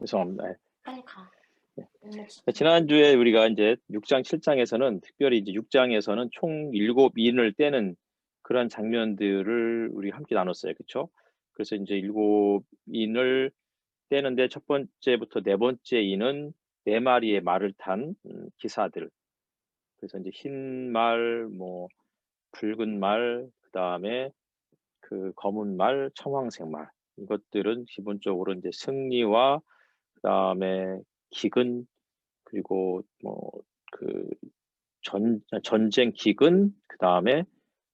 죄송합니다. 예. 빨리 가. 지난주에 우리가 이제 6장, 7장에서는 특별히 이제 6장에서는 총 7인을 떼는 그런 장면들을 우리 함께 나눴어요. 그쵸? 그래서 이제 7인을 떼는데 첫 번째부터 네 번째 인은 네 마리의 말을 탄 기사들. 그래서 이제 흰 말, 뭐 붉은 말, 그다음에 그 검은 말, 청황색 말. 이것들은 기본적으로 이제 승리와 그다음에 기근, 그리고 뭐 그 전쟁 기근, 그다음에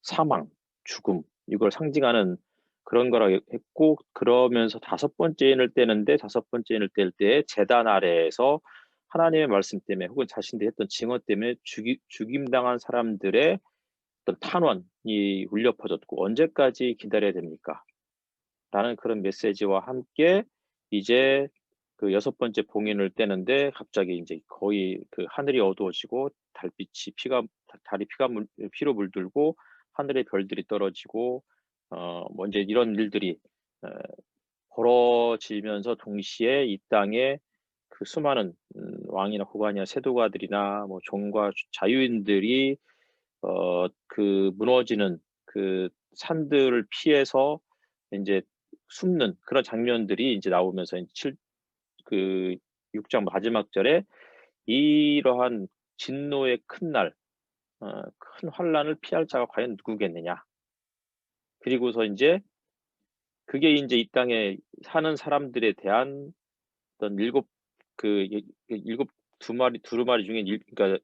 사망, 죽음, 이걸 상징하는 그런 거라 했고, 그러면서 다섯 번째 인을 떼는데, 다섯 번째 인을 뗄 때 제단 아래에서 하나님의 말씀 때문에 혹은 자신들이 했던 증언 때문에 죽임당한 사람들의 어떤 탄원이 울려 퍼졌고, 언제까지 기다려야 됩니까? 라는 그런 메시지와 함께 이제 그 여섯 번째 봉인을 떼는데 갑자기 이제 거의 그 하늘이 어두워지고 달빛이 달이 피로 물들고 하늘의 별들이 떨어지고 뭐 이제 이런 일들이 어, 벌어지면서 동시에 이 땅에 그 수많은 왕이나 고관이나 세도가들이나 뭐 종과 자유인들이 그 무너지는 그 산들을 피해서 이제 숨는 그런 장면들이 이제 나오면서 그 6장 마지막 절에 이러한 진노의 큰 날, 큰 환란을 피할 자가 과연 누구겠느냐. 그리고서 이제 그게 이제 이 땅에 사는 사람들에 대한 어떤 일곱 두루마리 중에 그러니까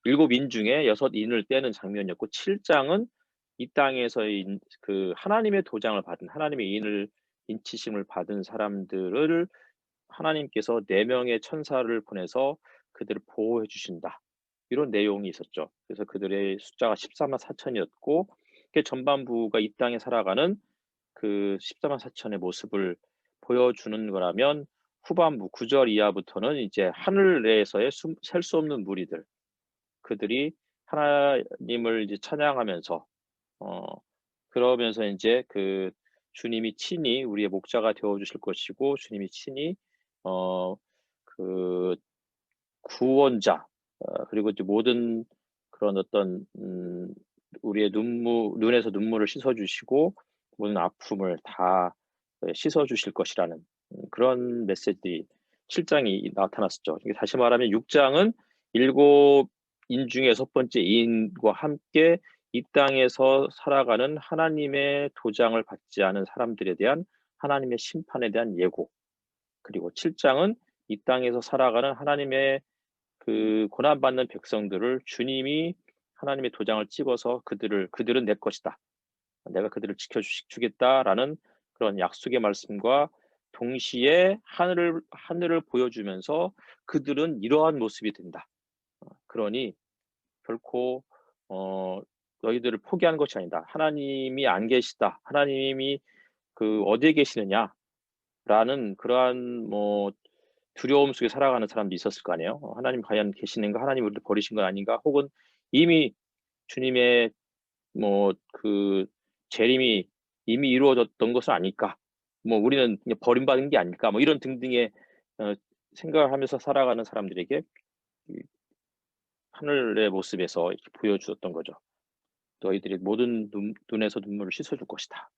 일곱 인 중에 여섯 인을 떼는 장면이었고, 7장은 이 땅에서의 그 하나님의 도장을 받은 하나님의 인치심을 받은 사람들을 하나님께서 네 명의 천사를 보내서 그들을 보호해 주신다. 이런 내용이 있었죠. 그래서 그들의 숫자가 14만 4천이었고, 그 전반부가 이 땅에 살아가는 그 14만 4천의 모습을 보여주는 거라면, 후반부 9절 이하부터는 이제 하늘에서의 셀 수 없는 무리들, 그들이 하나님을 이제 찬양하면서 어 그러면서 이제 그 주님이 친히 우리의 목자가 되어 주실 것이고, 주님이 친히 어 그 구원자, 그리고 이제 모든 그런 어떤 우리의 눈에서 눈물을 씻어 주시고 모든 아픔을 다 씻어 주실 것이라는 그런 메시지 7 장이 나타났었죠. 이게 다시 말하면 6 장은 일곱 인 중에 여섯 번째 인과 함께 이 땅에서 살아가는 하나님의 도장을 받지 않은 사람들에 대한 하나님의 심판에 대한 예고, 그리고 7 장은 이 땅에서 살아가는 하나님의 그 고난받는 백성들을 주님이 하나님의 도장을 찍어서 그들은 내 것이다. 내가 그들을 주겠다라는 그런 약속의 말씀과 동시에 하늘을 보여주면서 그들은 이러한 모습이 된다. 그러니 결코 어 너희들을 포기하는 것이 아니다. 하나님이 안 계시다. 하나님이 그 어디에 계시느냐라는 그러한 뭐 두려움 속에 살아가는 사람도 있었을 거 아니에요. 하나님 과연 계시는가? 하나님 우리를 버리신 건 아닌가? 혹은 이미 주님의 뭐 그 재림이 이미 이루어졌던 것은 아닐까? 뭐 우리는 그냥 버림받은 게 아닐까? 뭐 이런 등등의 어 생각을 하면서 살아가는 사람들에게 이 하늘의 모습에서 이렇게 보여주었던 거죠. "너희들이 모든 눈에서 눈물을 씻어 줄 것이다."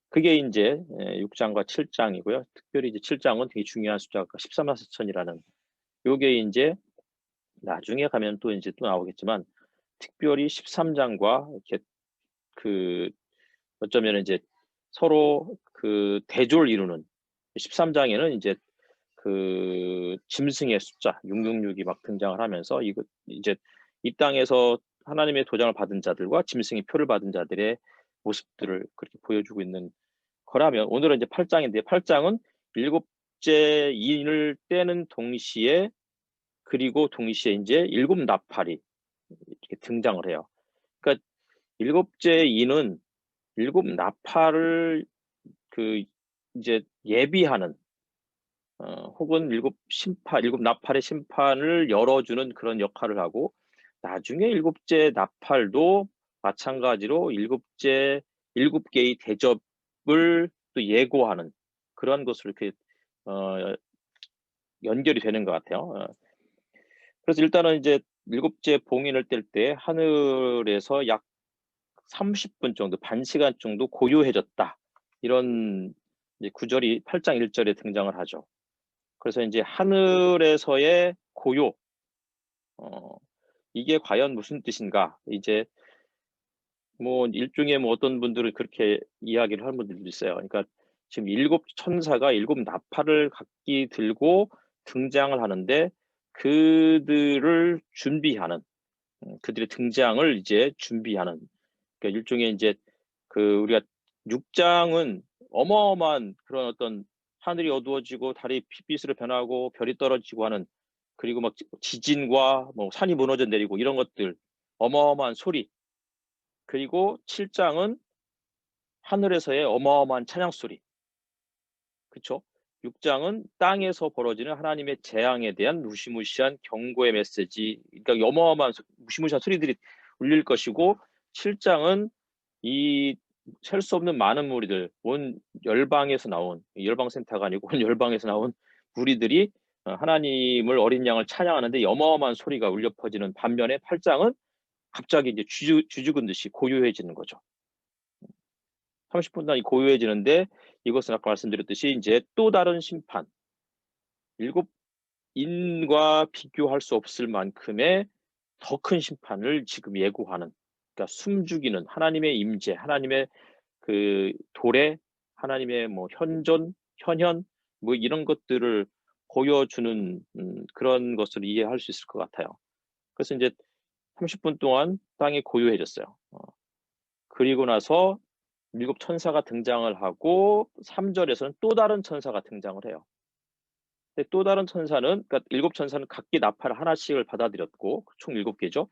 그게 인제 6 장과 7 장이고요. 특별히 이제 7 장은 되게 중요한 숫자가 14만 4천이라는, 요게 인제 나중에 가면 또 인제 또 나오겠지만, 특별히 13 장과 이렇게 그 어쩌면은 이제 서로 그 대조를 이루는, 13 장에는 인제 그 짐승의 숫자 666이 막 등장을 하면서 이거 이제 이 땅에서 하나님의 도장을 받은 자들과 짐승의 표를 받은 자들의 모습들을 그렇게 보여주고 있는 거라면, 오늘은 이제 8 장인데, 8 장은 일곱째 인을 떼는 동시에, 그리고 동시에 인제 일곱 나팔이 이렇게 등장을 해요. 그러니까 일곱째 인은 일곱 나팔을 그 이제 예비하는, 혹은 일곱 나팔의 심판을 열어주는 그런 역할을 하고, 나중에 일곱째 나팔도 마찬가지로 일곱 개의 대접을 또 예고하는 그런 것으로 이렇게 연결이 되는 것 같아요. 그래서 일단은 이제 일곱째 봉인을 뗄 때 하늘에서 약 30분 정도, 반 시간 정도 고요해졌다. 이런 이제 구절이 8장 1절에 등장을 하죠. 그래서 이제 하늘에서의 고요, 이게 과연 무슨 뜻인가? 이제 뭐 일종의 뭐 어떤 분들은 그렇게 이야기를 하는 분들도 있어요. 그러니까 지금 일곱 천사가 일곱 나팔을 각기 들고 등장을 하는데 그들을 준비하는, 그들의 등장을 이제 준비하는, 그러니까 일종의 이제 그 우리가 6장은 어마어마한 그런 어떤 하늘이 어두워지고 달이 핏빛으로 변하고 별이 떨어지고 하는, 그리고 막 지진과 뭐 산이 무너져 내리고 이런 것들, 어마어마한 소리, 그리고 7장은 하늘에서의 어마어마한 찬양 소리. 그쵸? 6장은 땅에서 벌어지는 하나님의 재앙에 대한 무시무시한 경고의 메시지, 그러니까 어마어마한 무시무시한 소리들이 울릴 것이고, 7장은 이 셀 수 없는 많은 무리들, 온 열방에서 나온, 열방 센터가 아니고 온 열방에서 나온 무리들이 하나님을, 어린 양을 찬양하는데 이 어마어마한 소리가 울려 퍼지는 반면에 8장은 갑자기 이제 쥐죽은 듯이 고요해지는 거죠. 30분 단위 고요해지는데, 이것은 아까 말씀드렸듯이 이제 또 다른 심판, 일곱 인과 비교할 수 없을 만큼의 더 큰 심판을 지금 예고하는, 그러니까 숨죽이는 하나님의 임재, 하나님의 그 도래, 하나님의 뭐 현존, 현현, 뭐 이런 것들을 보여주는 그런 것을 이해할 수 있을 것 같아요. 그래서 이제 30분 동안 땅이 고요해졌어요. 그리고 나서 일곱 천사가 등장을 하고 3절에서는 또 다른 천사가 등장을 해요. 근데 또 다른 천사는, 그러니까 일곱 천사는 각기 나팔 하나씩을 받아들였고 총 7개죠.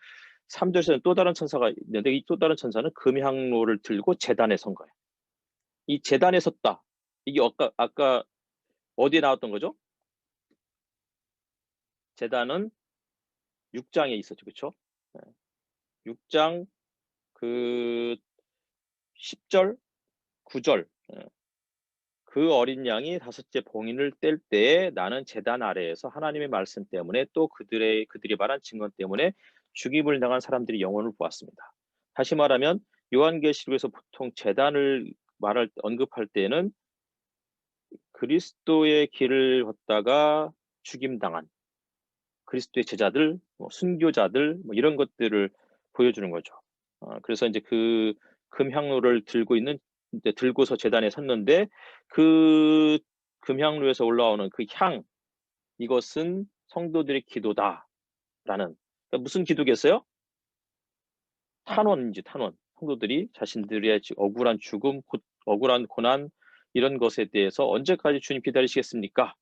3절에서는 또 다른 천사가 있는데 이 또 다른 천사는 금향로를 들고 제단에 선 거예요. 이 제단에 섰다. 이게 아까 어디에 나왔던 거죠? 제단은 6장에 있었죠. 그렇죠? 6장 그 10절, 9절. 그 어린 양이 다섯째 봉인을 뗄 때에 나는 제단 아래에서 하나님의 말씀 때문에 또 그들이 말한 증거 때문에 죽임을 당한 사람들이 영혼을 보았습니다. 다시 말하면 요한계시록에서 보통 제단을 언급할 때는 그리스도의 길을 걷다가 죽임당한 그리스도의 제자들, 뭐 순교자들, 뭐 이런 것들을 보여주는 거죠. 그래서 이제 그 금향로를 들고서 제단에 섰는데 그 금향로에서 올라오는 그 향, 이것은 성도들의 기도다라는, 그러니까 무슨 기도겠어요? 탄원이지, 탄원. 성도들이 자신들의 억울한 죽음, 억울한 고난, 이런 것에 대해서 언제까지 주님 기다리시겠습니까?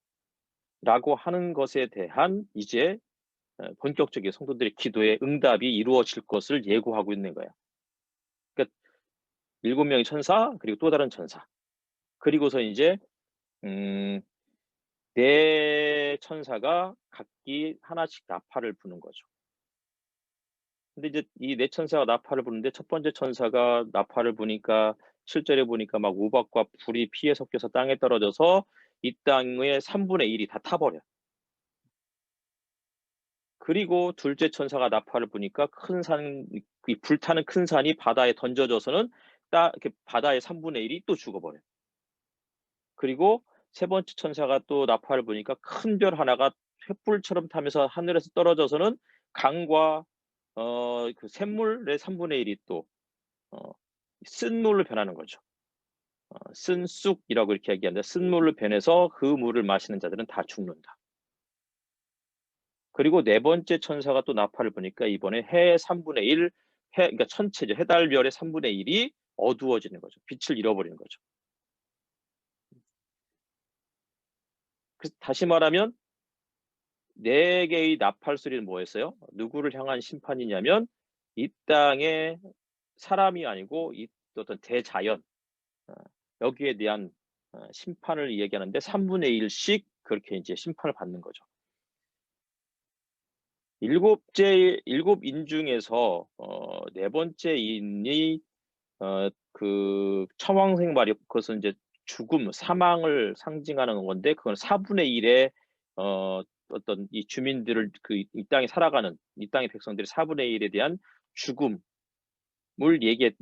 라고 하는 것에 대한 이제 본격적인 성도들의 기도의 응답이 이루어질 것을 예고하고 있는 거예요. 그러니까 7명의 천사, 그리고 또 다른 천사, 그리고서 이제 네 천사가 각기 하나씩 나팔을 부는 거죠. 근데 이제 이 네 천사가 나팔을 부는데 첫 번째 천사가 나팔을 부니까 7절에 보니까 막 우박과 불이 피에 섞여서 땅에 떨어져서 이 땅의 3분의 1이 다 타버려요. 그리고 둘째 천사가 나팔을 부니까 이 불타는 큰 산이 바다에 던져져서는 이렇게 바다의 3분의 1이 또 죽어버려요. 그리고 세 번째 천사가 또 나팔을 부니까 큰 별 하나가 횃불처럼 타면서 하늘에서 떨어져서는 강과 그 샘물의 3분의 1이 또 쓴 물로 변하는 거죠. 쓴 쑥이라고 이렇게 얘기하는데, 쓴 물로 변해서 그 물을 마시는 자들은 다 죽는다. 그리고 네 번째 천사가 또 나팔을 부니까 이번에 해의 3분의 1, 그러니까 천체죠. 해달별의 3분의 1이 어두워지는 거죠. 빛을 잃어버리는 거죠. 그래서 다시 말하면 네 개의 나팔 소리는 뭐였어요? 누구를 향한 심판이냐면 이 땅에 사람이 아니고 이 어떤 대자연, 여기에 대한 심판을 얘기하는데 3분의 1씩 그렇게 이제 심판을 받는 거죠. 일곱 인 중에서 네 번째 인이 그 청왕생 말이, 그것은 이제 죽음, 사망을 상징하는 건데 그건 4분의 1의 어떤 이 주민들을 이 땅에 살아가는 이 땅의 백성들의 4분의 1에 대한 죽음을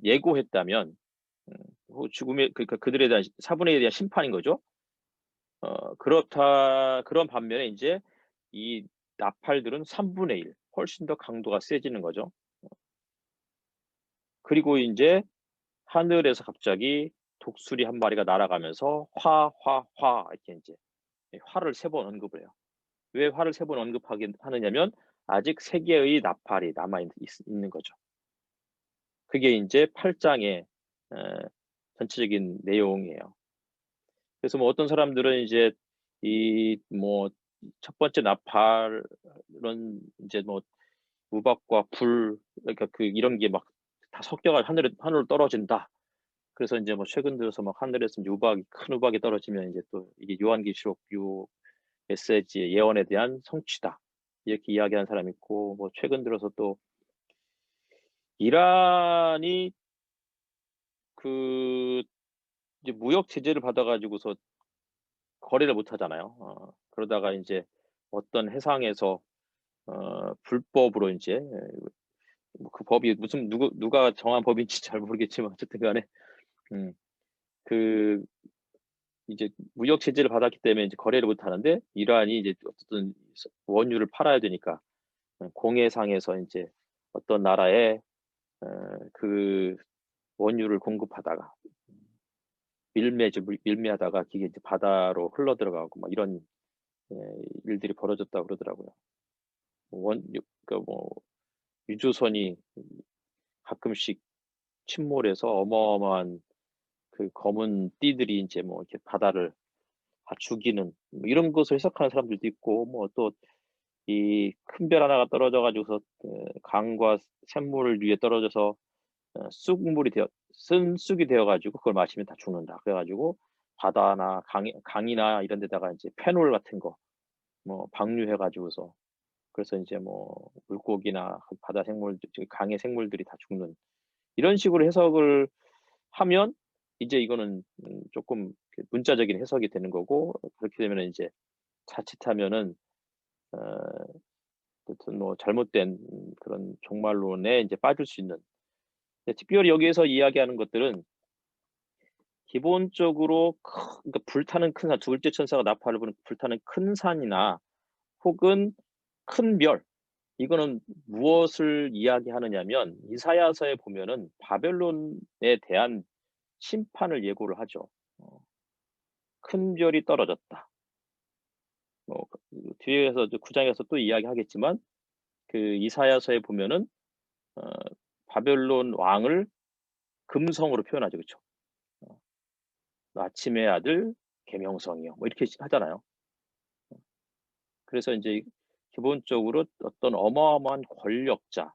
예고했다면 죽음의 그러니까 그들에 대한 4분의 1에 대한 심판인 거죠. 그런 반면에 인제 이 나팔들은 3분의 1 훨씬 더 강도가 세지는 거죠. 그리고 인제 하늘에서 갑자기 독수리 한 마리가 날아가면서 "화, 화, 화." 이렇게 인제 화를 3번 언급을 해요. 왜 화를 3번 언급하긴 하느냐면 아직 3 개의 나팔이 남아 있는 거죠. 그게 인제 8 장의 에 전체적인 내용이에요. 그래서 뭐 어떤 사람들은 이제 이 뭐 첫 번째 나팔은 인제 뭐 우박과 불 그러니까 이런 게 막 다 섞여 가지고 하늘로 떨어진다. 그래서 인제 뭐 최근 들어서 막 하늘에서 인제 큰 우박이 떨어지면 인제 또 이게 요한계시록 요 메시지의 예언에 대한 성취다. 이렇게 이야기하는 사람이 있고 뭐 최근 들어서 또 이란이 그 이제 무역 제재를 받아 가지고서 거래를 못 하잖아요. 그러다가 인제 어떤 해상에서 불법으로 인제 뭐 그 법이 무슨 누가 정한 법인지 잘 모르겠지만 어쨌든 간에 음 그 이제 무역 제재를 받았기 때문에 이제 거래를 못 하는데 이란이 이제 어쨌든 원유를 팔아야 되니까 공해상에서 인제 어떤 나라에 어 그 원유를 공급하다가 밀매죠. 밀매하다가 그게 이제 바다로 흘러 들어가고 막 이런 예 일들이 벌어졌다고 그러더라고요. 원 유 그러니까 뭐 유조선이 가끔씩 침몰해서 어마어마한 그 검은 띠들이 인제 뭐 이렇게 바다를 다 죽이는 뭐 이런 것을 해석하는 사람들도 있고 뭐 또 이 큰 별 하나가 떨어져 가지고서 강과 샘물 위에 떨어져서 쑥물이 되어 쓴쑥이 되어 가지고 그걸 마시면 다 죽는다. 그래 가지고 바다나 강이나 이런 데다가 인제 페놀 같은 거 뭐 방류해 가지고서 그래서 인제 뭐 물고기나 그 바다 생물들 강의 생물들이 다 죽는 이런 식으로 해석을 하면 이제 이거는 쪼끔 그 문자적인 해석이 되는 거고 그렇게 되면은 인제 자칫하면은 어 아무튼 뭐 잘못된 그런 종말론에 인제 빠질 수 있는 특별히 여기에서 이야기하는 것들은 기본적으로 그러니까 불타는 큰 산 두 번째 천사가 나팔을 부는 불타는 큰 산이나 혹은 큰 별 이거는 무엇을 이야기하느냐면 이사야서에 보면은 바벨론에 대한 심판을 예고를 하죠. 어 "큰 별이 떨어졌다." 뭐 뒤에서 이제 9 장에서 또 이야기하겠지만 그 이사야서에 보면은 어 바벨론 왕을 금성으로 표현하죠. 그쵸? 어 "아침의 아들 계명성이여." 뭐 이렇게 하잖아요. 그래서 인제 기본적으로 어떤 어마어마한 권력자들이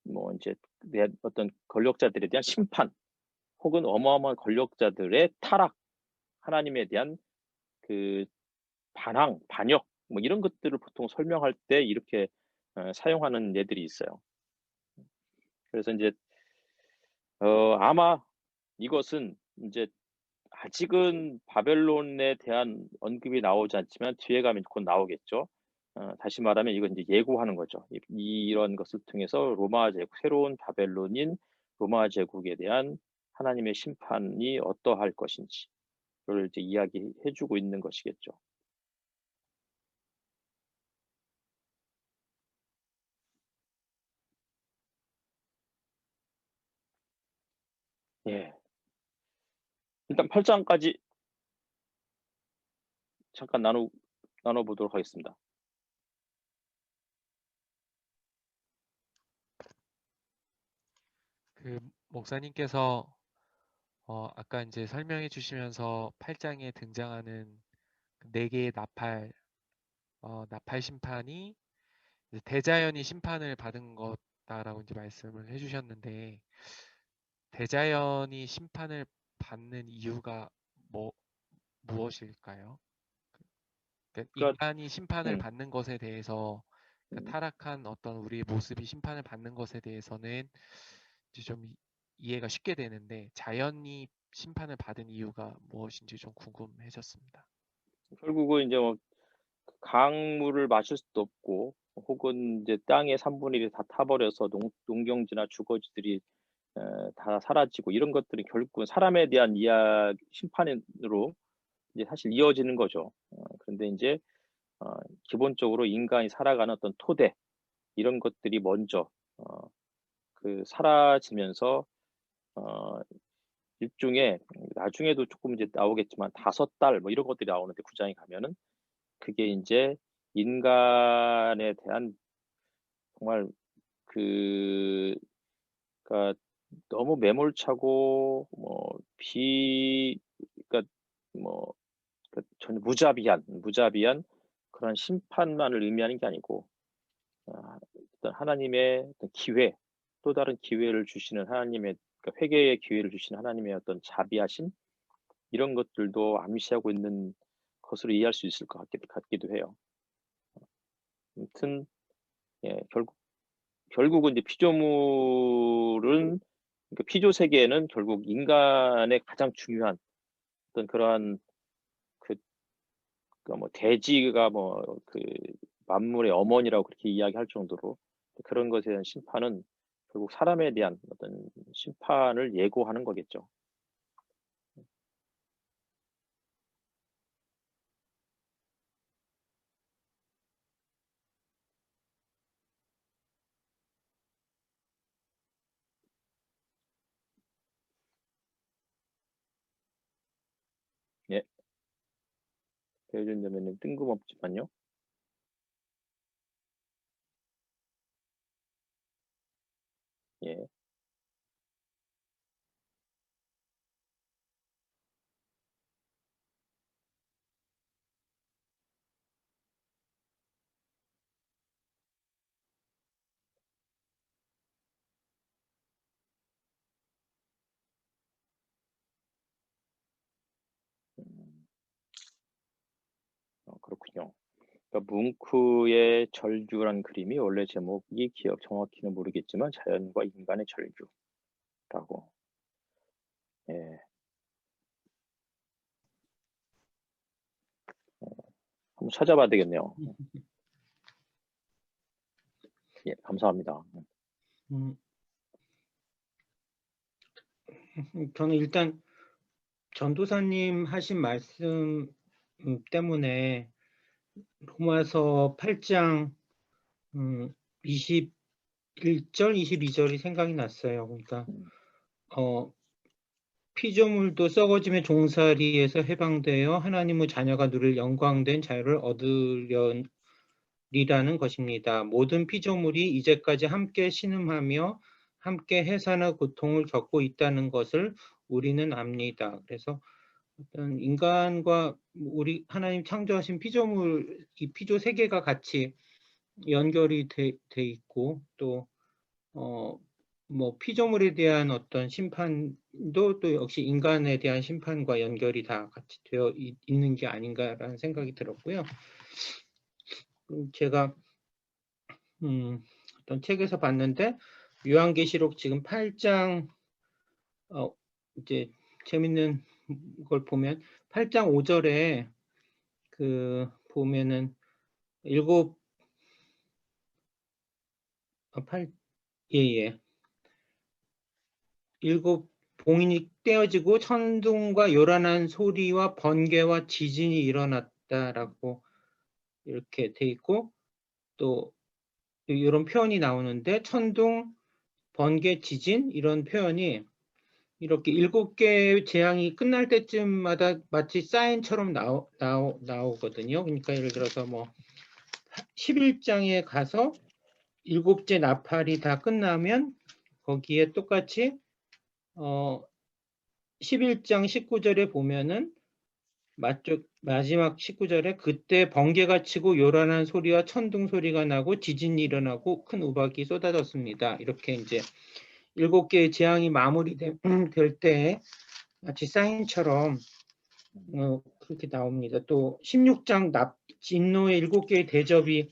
뭐 인제 내 어떤 권력자들에 대한 심판 혹은 어마어마한 권력자들의 타락, 하나님에 대한 그 반역 뭐 이런 것들을 보통 설명할 때 이렇게 사용하는 예들이 있어요. 그래서 인제 아마 이것은 인제 아직은 바벨론에 대한 언급이 나오지 않지만 뒤에 가면 곧 나오겠죠. 다시 말하면 이건 이제 예고하는 거죠. 이런 것을 통해서 로마 제국 새로운 바벨론인 로마 제국에 대한 하나님의 심판이 어떠할 것인지를 이제 이야기해 주고 있는 것이겠죠. 예. 일단 8 장까지 잠깐 나눠 보도록 하겠습니다. 그 목사님께서 아까 이제 설명해 주시면서 8장에 등장하는 그 4개의 나팔 심판이 이제 대자연이 심판을 받은 거다라고 이제 말씀을 해 주셨는데 대자연이 심판을 받는 이유가 뭐 무엇일까요? 그러니까 그러니까 인간이 심판을 음 받는 것에 대해서 그러니까 음 타락한 어떤 우리의 모습이 심판을 받는 것에 대해서는 이제 좀 이해가 쉽게 되는데 자연이 심판을 받은 이유가 무엇인지 좀 궁금해졌습니다. 결국은 이제 뭐 강물을 마실 수도 없고 혹은 이제 땅의 3분의 1이 다 타버려서 농경지나 주거지들이 다 사라지고 이런 것들이 결국은 사람에 대한 심판으로 이제 사실 이어지는 거죠. 그런데 인제 기본적으로 인간이 살아가는 어떤 토대 이런 것들이 먼저 사라지면서 어 일종의 나중에도 쪼끔 이제 나오겠지만 5달 뭐 이런 것들이 나오는데 구장에 가면은 그게 인제 인간에 대한 정말 그 그러니까 너무 매몰차고 뭐 그러니까 뭐 전혀 무자비한 그런 심판만을 의미하는 게 아니고 어떤 하나님의 어떤 기회, 또 다른 기회를 주시는 하나님의 회개의 기회를 주시는 하나님의 어떤 자비하심 이런 것들도 암시하고 있는 것으로 이해할 수 있을 것 같기도 해요. 아무튼 예 결국은 이제 피조물은 피조 세계에는 결국 인간의 가장 중요한 어떤 그러한 그 뭐 대지가 만물의 어머니라고 그렇게 이야기할 정도로 그런 것에 대한 심판은 결국 사람에 대한 어떤 심판을 예고하는 거겠죠. 예. 배우준 자매님 뜬금없지만요. 예. 음. 그렇군요. 그러니까 뭉크의 절규란 그림이 원래 제목이 정확히는 모르겠지만 자연과 인간의 절규라고. 예. 한번 찾아봐야 되겠네요. 예, 감사합니다. 음, 저는 일단 전도사님 하신 말씀 때문에 로마서 8장 21절, 22절이 생각이 났어요. 그러니까 피조물도 썩어지며 종살이에서 해방되어 하나님의 자녀가 누릴 영광된 자유를 얻으려니라는 것입니다. 모든 피조물이 이제까지 함께 신음하며 함께 해산과 고통을 겪고 있다는 것을 우리는 압니다. 그래서 어떤 인간과 우리 하나님 창조하신 피조물, 이 피조 세계가 같이 연결이 돼 있고 또 뭐 피조물에 대한 어떤 심판도 또 역시 인간에 대한 심판과 연결이 다 같이 되어 있는 게 아닌가라는 생각이 들었고요. 제가 어떤 책에서 봤는데 요한계시록 지금 8장 이제 재밌는 걸 보면 8장 5절에 보면은 일곱 봉인이 떼어지고 천둥과 요란한 소리와 번개와 지진이 일어났다라고 이렇게 돼 있고 또 이런 표현이 나오는데 천둥, 번개, 지진 이런 표현이 이렇게 7개의 재앙이 끝날 때쯤마다 마치 사인처럼 나오거든요. 그러니까 예를 들어서 뭐 11장에 가서 7째 나팔이 다 끝나면 거기에 똑같이 11장 19절에 보면은 마지막 19절에 그때 번개가 치고 요란한 소리와 천둥 소리가 나고 지진이 일어나고 큰 우박이 쏟아졌습니다. 이렇게 이제 7개의 재앙이 마무리될 때 마치 사인처럼 그렇게 나옵니다. 또 16장 진노의 7개의 대접이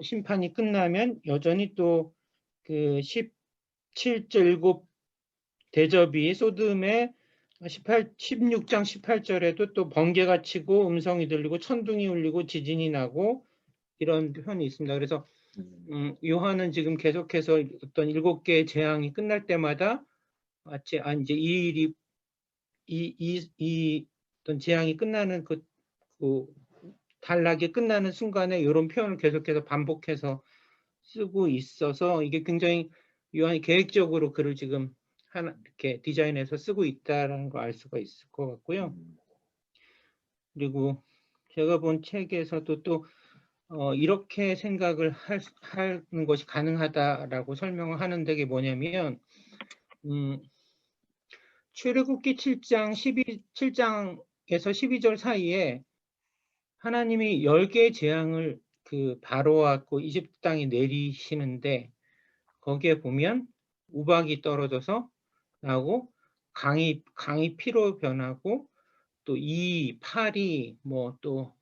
심판이 끝나면 여전히 또 그 17절 7 대접이 소돔의 16장 18절에도 또 번개가 치고 음성이 들리고 천둥이 울리고 지진이 나고 이런 표현이 있습니다. 그래서 요한은 지금 계속해서 어떤 7개의 재앙이 끝날 때마다 마치 이제 이 일이 이 어떤 재앙이 끝나는 그 단락이 끝나는 순간에 이런 표현을 계속해서 반복해서 쓰고 있어서 이게 굉장히 요한이 계획적으로 글을 지금 이렇게 디자인해서 쓰고 있다라는 걸 알 수가 있을 것 같고요. 그리고 제가 본 책에서도 또 이렇게 생각을 하는 것이 가능하다라고 설명을 하는데 그게 뭐냐면 출애굽기 7장에서 12절 사이에 하나님이 10개의 재앙을 그 바로와 이집트 땅에 내리시는데 거기에 보면 우박이 떨어져서 나오고 강이 피로 변하고 또 팔이 뭐 또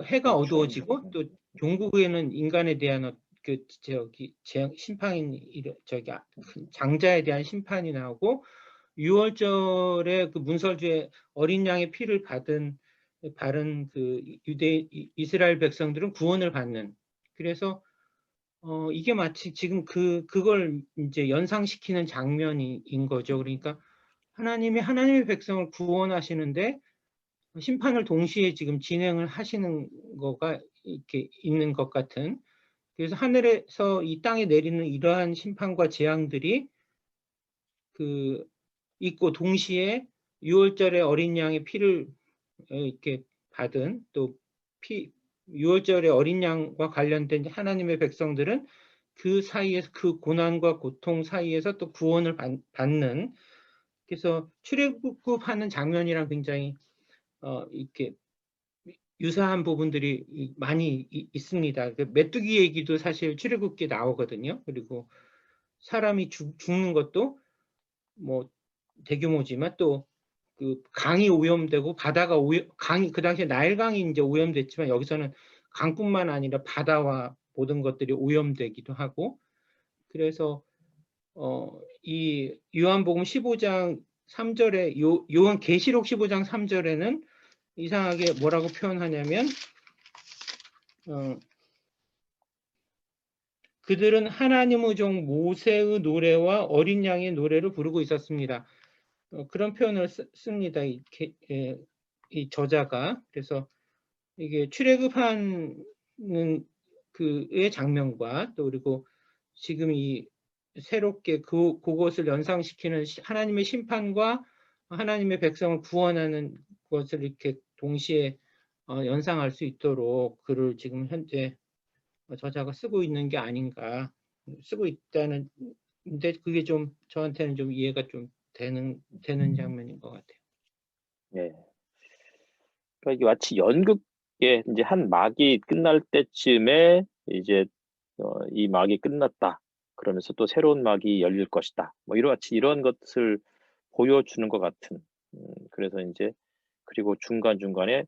해가 어두워지고 또 종국에는 인간에 대한 장자에 대한 심판이 나오고 6월절에 그 문설주에 어린 양의 피를 바른 그 이스라엘 백성들은 구원을 받는. 그래서 이게 마치 지금 그걸 이제 연상시키는 장면인 거죠. 그러니까 하나님의 백성을 구원하시는데 심판을 동시에 지금 진행을 하시는 거가 이렇게 있는 것 같은. 그래서 하늘에서 이 땅에 내리는 이러한 심판과 재앙들이 있고 동시에 6월절에 어린 양의 피를 이렇게 받은 또 6월절에 어린 양과 관련된 하나님의 백성들은 그 사이에서 그 고난과 고통 사이에서 또 구원을 받는. 그래서 출애굽하는 장면이랑 굉장히 이렇게 유사한 부분들이 많이 있습니다. 메뚜기 얘기도 사실 출애굽기에 나오거든요. 그리고 사람이 죽는 것도 뭐 대규모지만 또 그 강이 오염되고 바다가 강이 그 당시에 나일강이 이제 오염됐지만 여기서는 강뿐만 아니라 바다와 모든 것들이 오염되기도 하고. 그래서 이 요한복음 15장 3절에 요한 계시록 15장 3절에는 이상하게 뭐라고 표현하냐면 그들은 하나님의 종 모세의 노래와 어린 양의 노래를 부르고 있었습니다. 그런 표현을 씁니다. 이 저자가. 그래서 이게 출애굽하는 그의 장면과 또 그리고 지금 이 새롭게 그것을 연상시키는 하나님의 심판과 하나님의 백성을 구원하는 것을 이렇게 동시에 연상할 수 있도록 글을 지금 현재 저자가 쓰고 있는 게 아닌가. 쓰고 있다는 근데 그게 좀 저한테는 좀 이해가 좀 되는 장면인 것 같아요. 네. 그러니까 이게 마치 연극의 이제 한 막이 끝날 때쯤에 이제 이 막이 끝났다. 그러면서 또 새로운 막이 열릴 것이다. 뭐 이런 것을 보여주는 것 같은. 그래서 이제 그리고 중간중간에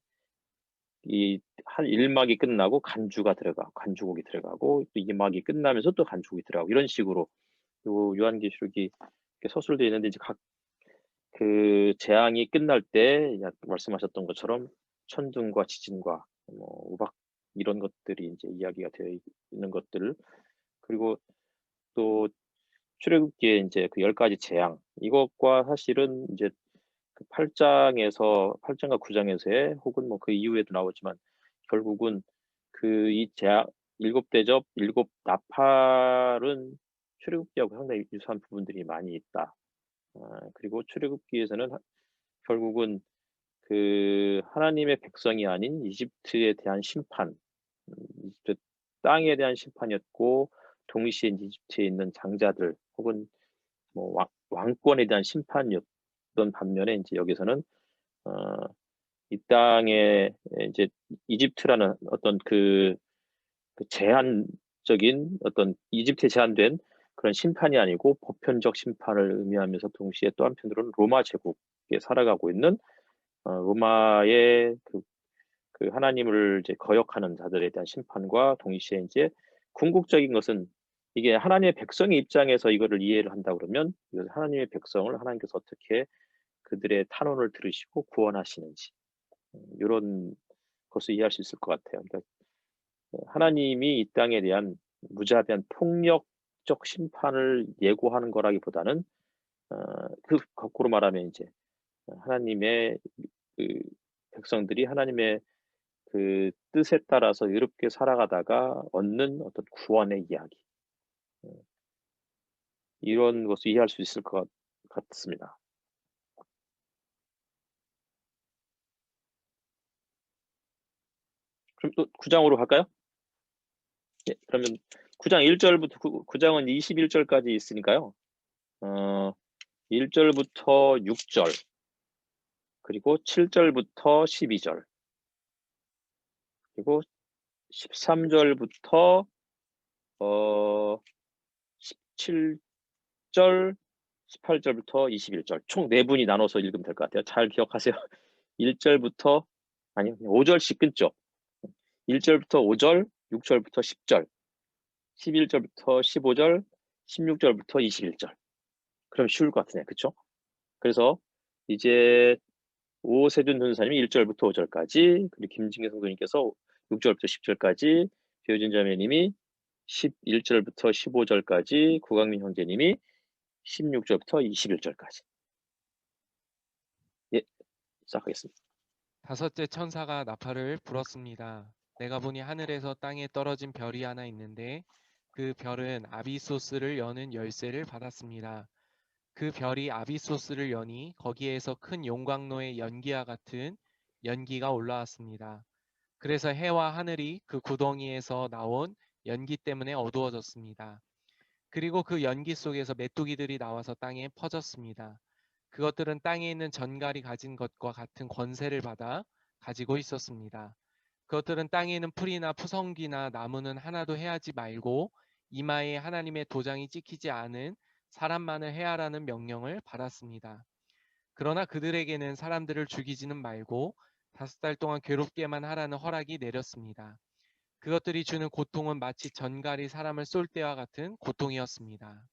이 한 1막이 끝나고 간주곡이 들어가고 또 2막이 끝나면서 또 간주곡이 들어가고 이런 식으로 요 요한계시록이 이렇게 서술되어 있는데 이제 각 그 재앙이 끝날 때 말씀하셨던 것처럼 천둥과 지진과 뭐 우박 이런 것들이 이제 이야기가 되어 있는 것들 그리고 또 출애굽기에 이제 그 10가지 재앙 이것과 사실은 이제 그 8장과 9장에서의 혹은 뭐 그 이후에도 나오지만 결국은 그 이 재앙 7 대접, 7 나팔은 출애굽기하고 상당히 유사한 부분들이 많이 있다. 그리고 출애굽기에서는 결국은 그 하나님의 백성이 아닌 이집트에 대한 심판, 이집트 땅에 대한 심판이었고 동시에 이집트에 있는 장자들 혹은 뭐 왕권에 대한 심판이었던 반면에 이제 여기서는 이 땅에 이제 이집트라는 어떤 그 제한적인 어떤 이집트에 제한된 그런 심판이 아니고 보편적 심판을 의미하면서 동시에 또 한편으로는 로마 제국에 살아가고 있는 로마의 그 하나님을 이제 거역하는 자들에 대한 심판과 동시에 이제 궁극적인 것은 이게 하나님의 백성의 입장에서 이거를 이해를 한다 그러면 하나님의 백성을 하나님께서 어떻게 그들의 탄원을 들으시고 구원하시는지 이런 것을 이해할 수 있을 것 같아요. 그러니까 하나님이 이 땅에 대한 무자비한 폭력적 심판을 예고하는 거라기보다는 그 거꾸로 말하면 이제 하나님의 그 백성들이 하나님의 그 뜻에 따라서 의롭게 살아가다가 얻는 어떤 구원의 이야기 이런 것을 이해할 수 있을 것 같습니다. 그럼 또 9장으로 갈까요? 예, 그러면 9장 1절부터 9장은 21절까지 있으니까요. 1절부터 6절 그리고 7절부터 12절 그리고 13절부터 17절 18절부터 21절 총 4분이 나눠서 읽으면 될 것 같아요. 잘 기억하세요. 1절부터 아니요 5절씩 끊죠. 1절부터 5절 6절부터 10절 11절부터 15절 16절부터 21절 그럼 쉬울 것 같으네요. 그렇죠? 그래서 이제 오세준 전사님이 1절부터 5절까지 그리고 김진경 성도님께서 6절부터 10절까지 배우진 자매님이 11절부터 15절까지 구강민 형제님이 16절부터 21절까지 예 시작하겠습니다. 다섯째 천사가 나팔을 불었습니다. 내가 보니 하늘에서 땅에 떨어진 별이 하나 있는데 그 별은 아비소스를 여는 열쇠를 받았습니다. 그 별이 아비소스를 여니 거기에서 큰 용광로의 연기와 같은 연기가 올라왔습니다. 그래서 해와 하늘이 그 구덩이에서 나온 연기 때문에 어두워졌습니다. 그리고 그 연기 속에서 메뚜기들이 나와서 땅에 퍼졌습니다. 그것들은 땅에 있는 전갈이 가진 것과 같은 권세를 받아 가지고 있었습니다. 그것들은 땅에 있는 풀이나 푸성기나 나무는 하나도 해하지 말고 이마에 하나님의 도장이 찍히지 않은 사람만을 해하라는 명령을 받았습니다. 그러나 그들에게는 사람들을 죽이지는 말고 5달 동안 괴롭게만 하라는 허락이 내렸습니다. 그것들이 주는 고통은 마치 전갈이 사람을 쏠 때와 같은 고통이었습니다.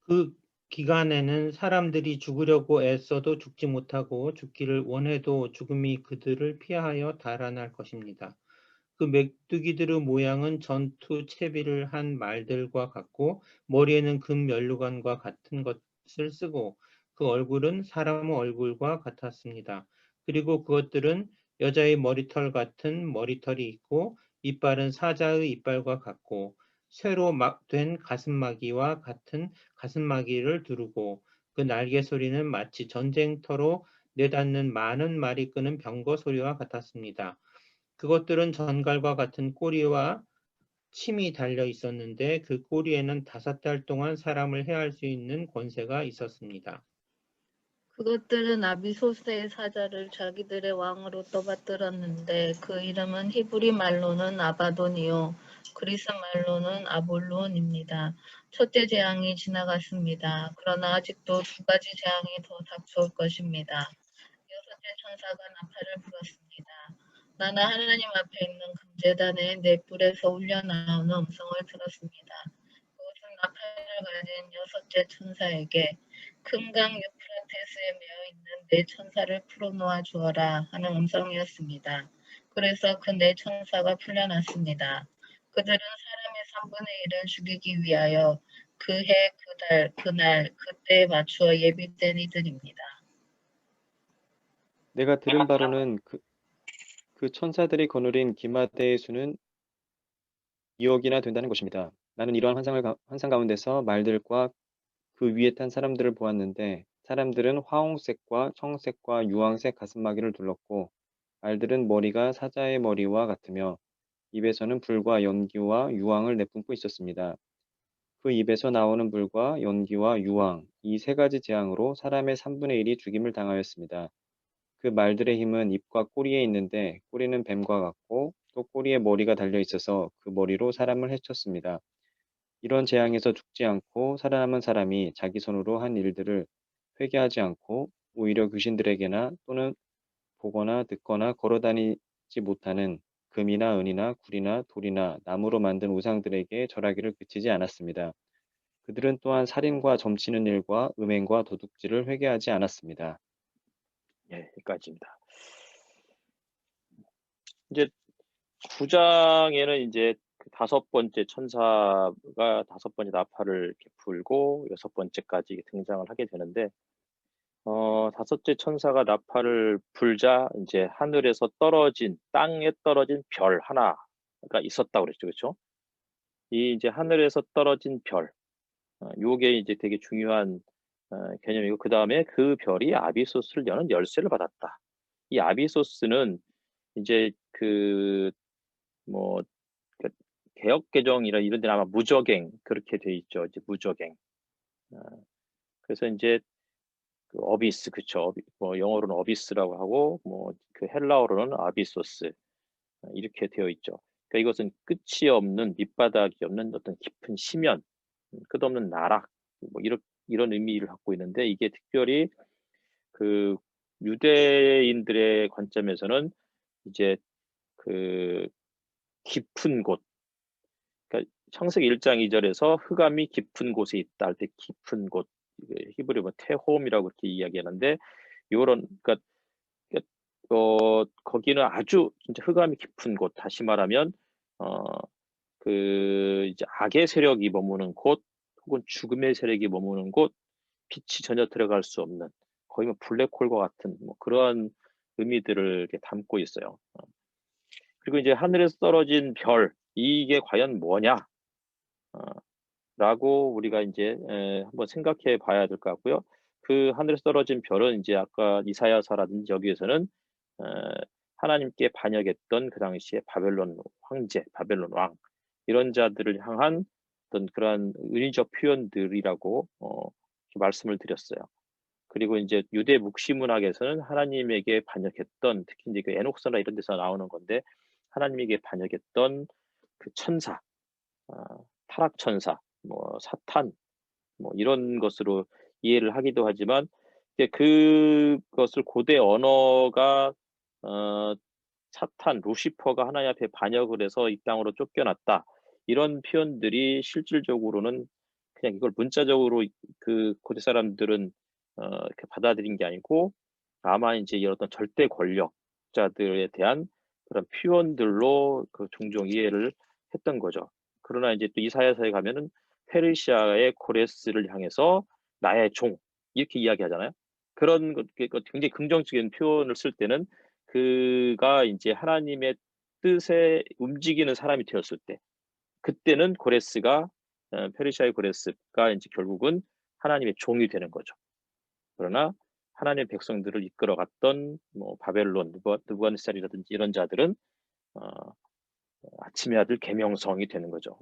그 기간에는 사람들이 죽으려고 애써도 죽지 못하고 죽기를 원해도 죽음이 그들을 피하여 달아날 것입니다. 그 메뚜기들의 모양은 전투 채비를 한 말들과 같고 머리에는 금 면류관과 같은 것을 쓰고 그 얼굴은 사람의 얼굴과 같았습니다. 그리고 그것들은 여자의 머리털 같은 머리털이 있고 이빨은 사자의 이빨과 같고 쇠로 된 가슴마기와 같은 가슴마기를 두르고 그 날개 소리는 마치 전쟁터로 내닫는 많은 말이 끄는 병거 소리와 같았습니다. 그것들은 전갈과 같은 꼬리와 침이 달려 있었는데 그 꼬리에는 5달 동안 사람을 해할 수 있는 권세가 있었습니다. 그것들은 아비소스의 사자를 자기들의 왕으로 떠받들었는데 그 이름은 히브리 말로는 아바돈이요 그리스 말로는 아볼론입니다. 첫째 재앙이 지나갔습니다. 그러나 아직도 2가지 재앙이 더 닥쳐올 것입니다. 여섯째 천사가 나팔을 불었습니다. 나는 하나님 앞에 있는 금제단의 네 뿔에서 울려나오는 음성을 들었습니다. 그것은 나팔을 가진 여섯째 천사에게 큰 강 유프라테스에 매어 있는 네 천사를 풀어놓아 주어라 하는 음성이었습니다. 그래서 그 네 천사가 풀려났습니다. 그들은 사람의 3분의 1을 죽이기 위하여 그 해, 그 달, 그날, 그때에 맞추어 예비된 이들입니다. 내가 들은 바로는 그 천사들이 거느린 기마대의 수는 2억이나 된다는 것입니다. 나는 이러한 환상 가운데서 말들과 그 위에 탄 사람들을 보았는데 사람들은 화홍색과 청색과 유황색 가슴마기를 둘렀고 말들은 머리가 사자의 머리와 같으며 입에서는 불과 연기와 유황을 내뿜고 있었습니다. 그 입에서 나오는 불과 연기와 유황, 이 3가지 재앙으로 사람의 3분의 1이 죽임을 당하였습니다. 그 말들의 힘은 입과 꼬리에 있는데 꼬리는 뱀과 같고 또 꼬리에 머리가 달려 있어서 그 머리로 사람을 해쳤습니다. 이런 재앙에서 죽지 않고 살아남은 사람이 자기 손으로 한 일들을 회개하지 않고 오히려 귀신들에게나 또는 보거나 듣거나 걸어다니지 못하는 금이나 은이나 굴이나 돌이나 나무로 만든 우상들에게 절하기를 그치지 않았습니다. 그들은 또한 살인과 점치는 일과 음행과 도둑질을 회개하지 않았습니다. 예, 여기까지입니다. 이제 9장에는 이제 그 5번째 천사가 5번째 나팔을 이렇게 불고 6번째까지 등장을 하게 되는데 5째 천사가 나팔을 불자 이제 하늘에서 떨어진 땅에 떨어진 별 하나가 있었다고 그랬죠. 그렇죠? 이 이제 하늘에서 떨어진 별 요게 이제 되게 중요한 개념이고 그다음에 그 별이 아비소스를 여는 열쇠를 받았다. 이 아비소스는 이제 뭐 개역 개정이나 이런 데는 아마 무적행 그렇게 돼 있죠. 이제 무적행. 그래서 이제 그 어비스 그쵸. 뭐 영어로는 어비스라고 하고 뭐 그 헬라어로는 아비소스 이렇게 되어 있죠. 그러니까 이것은 끝이 없는 밑바닥이 없는 어떤 깊은 심연, 끝없는 나락 뭐 이런 의미를 갖고 있는데 이게 특별히 그 유대인들의 관점에서는 이제 그 깊은 곳, 그러니까 창세기 1장 2절에서 흑암이 깊은 곳에 있다 할 때 깊은 곳, 히브리어 테홈이라고 이렇게 이야기하는데 요런 그러니까 거기는 아주 진짜 흑암이 깊은 곳, 다시 말하면 이제 악의 세력이 머무는 곳, 혹은 죽음의 세력이 머무는 곳, 빛이 전혀 들어갈 수 없는 거의 뭐 블랙홀과 같은 뭐 그러한 의미들을 이렇게 담고 있어요. 그리고 이제 하늘에서 떨어진 별 이게 과연 뭐냐? 라고 우리가 이제 한번 생각해 봐야 될 것 같고요. 그 하늘에서 떨어진 별은 이제 아까 이사야서라든지 여기에서는 하나님께 반역했던 그 당시에 바벨론 황제, 바벨론 왕 이런 자들을 향한 어떤 그러한 은유적 표현들이라고 말씀을 드렸어요. 그리고 이제 유대 묵시문학에서는 하나님에게 반역했던 특히 이제 그 에녹서나 이런 데서 나오는 건데 하나님에게 반역했던 그 천사, 타락 천사, 뭐 사탄, 뭐 이런 것으로 이해를 하기도 하지만 이제 그것을 고대 언어가 사탄, 루시퍼가 하나님 앞에 반역을 해서 이 땅으로 쫓겨났다. 이런 표현들이 실질적으로는 그냥 이걸 문자적으로 그 고대 사람들은 이렇게 받아들인 게 아니고 아마 이제 이런 어떤 절대 권력자들에 대한 그런 표현들로 그 종종 이해를 했던 거죠. 그러나 이제 또 이사야서에 가면은 페르시아의 고레스를 향해서 나의 종 이렇게 이야기하잖아요. 그런 것 굉장히 긍정적인 표현을 쓸 때는 그가 이제 하나님의 뜻에 움직이는 사람이 되었을 때 그때는 고레스가 페르시아의 고레스가 이제 결국은 하나님의 종이 되는 거죠. 그러나 하나님의 백성들을 이끌어갔던 뭐 바벨론, 느부갓네살이라든지 이런 자들은 아침의 아들 계명성이 되는 거죠.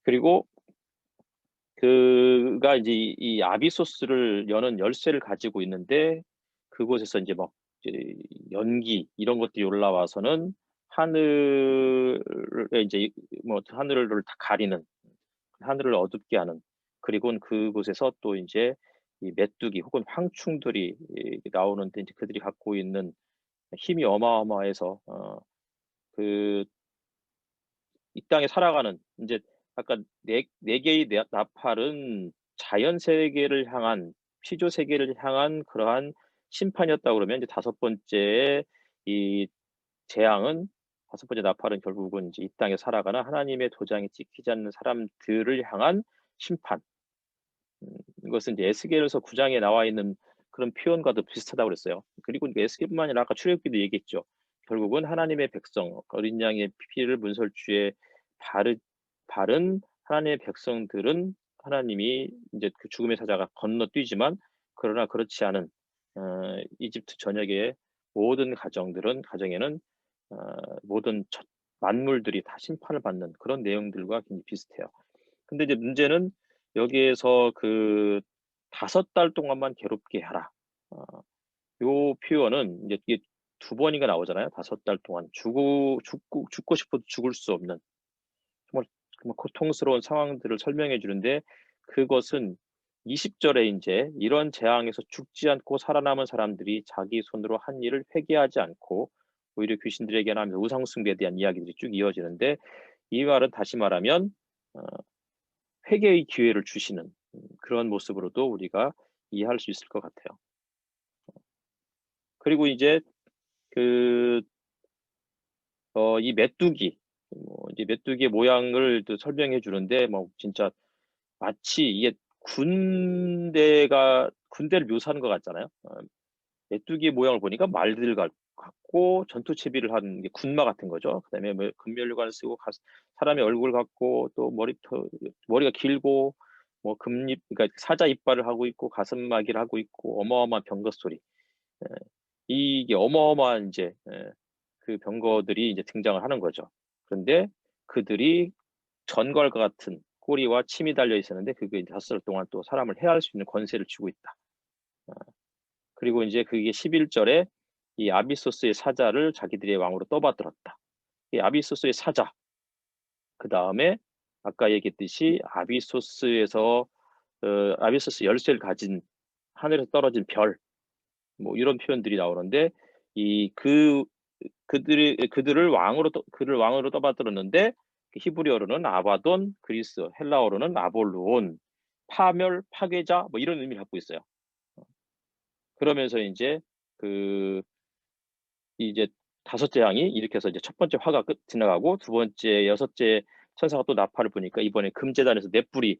그리고 그가 이제 이 아비소스를 여는 열쇠를 가지고 있는데 그곳에서 이제 막 이제 연기 이런 것들이 올라와서는 하늘에 이제 뭐 하늘을 다 가리는 하늘을 어둡게 하는 그리고는 그곳에서 또 이제 이 메뚜기 혹은 황충들이 나오는데 이제 그들이 갖고 있는 힘이 어마어마해서 이 땅에 살아가는 이제 아까 네 개의 나팔은 자연 세계를 향한 피조 세계를 향한 그러한 심판이었다 그러면 이제 5번째의 이 재앙은 5번째 나팔은 결국은 이제 이 땅에 살아가는 하나님의 도장에 찍히지 않는 사람들을 향한 심판. 이것은 이제 에스겔서 9장에 나와 있는 그런 표현과도 비슷하다고 그랬어요. 그리고 에스겔뿐만 아니라 아까 출애굽기도 얘기했죠. 결국은 하나님의 백성, 어린 양의 피를 문설주에 바른 하나님의 백성들은 하나님이 이제 그 죽음의 사자가 건너뛰지만 그러나 그렇지 않은 이집트 전역의 모든 가정에는 모든 만물들이 다 심판을 받는 그런 내용들과 굉장히 비슷해요. 근데 이제 문제는 여기에서 그 5달 동안만 괴롭게 하라. 요 표현은 이제 이게 2번인가 나오잖아요. 5달 동안 죽고 싶어도 죽을 수 없는 정말 고통스러운 상황들을 설명해 주는데 그것은 20절에 이제 이런 재앙에서 죽지 않고 살아남은 사람들이 자기 손으로 한 일을 회개하지 않고 오히려 귀신들에게 하면서 우상 숭배에 대한 이야기들이 쭉 이어지는데 이 말은 다시 말하면 회개의 기회를 주시는 그런 모습으로도 우리가 이해할 수 있을 것 같아요. 그리고 이제 이 메뚜기, 이제 메뚜기의 모양을 또 설명해 주는데, 뭐 진짜 마치 이게 군대를 묘사하는 것 같잖아요. 메뚜기 모양을 보니까 말들 같고 전투 채비를 한 게 군마 같은 거죠. 그다음에 뭐 금면류관을 쓰고 사람의 얼굴 같고 또 머리가 길고 뭐 그러니까 사자 이빨을 하고 있고 가슴막이를 하고 있고 어마어마한 병거 소리. 이게 어마어마한 이제 그 병거들이 이제 등장을 하는 거죠. 그런데 그들이 전갈과 같은 꼬리와 침이 달려 있었는데 그게 5살 동안 또 사람을 해할 수 있는 권세를 주고 있다. 그리고 이제 그게 11절에 이 아비소스의 사자를 자기들의 왕으로 떠받들었다. 이 아비소스의 사자. 그 다음에 아까 얘기했듯이 아비소스에서 아비소스 열쇠를 가진 하늘에서 떨어진 별. 뭐 이런 표현들이 나오는데 그들을 왕으로 떠받들었는데 히브리어로는 아바돈, 그리스, 헬라어로는 아볼루온, 파멸, 파괴자 뭐 이런 의미를 갖고 있어요. 그러면서 이제 이제 5째 양이 이렇게 해서 이제 첫 번째 화가 지나가고 두 번째, 6째 천사가 또 나팔을 부니까 이번에 금제단에서 넷불이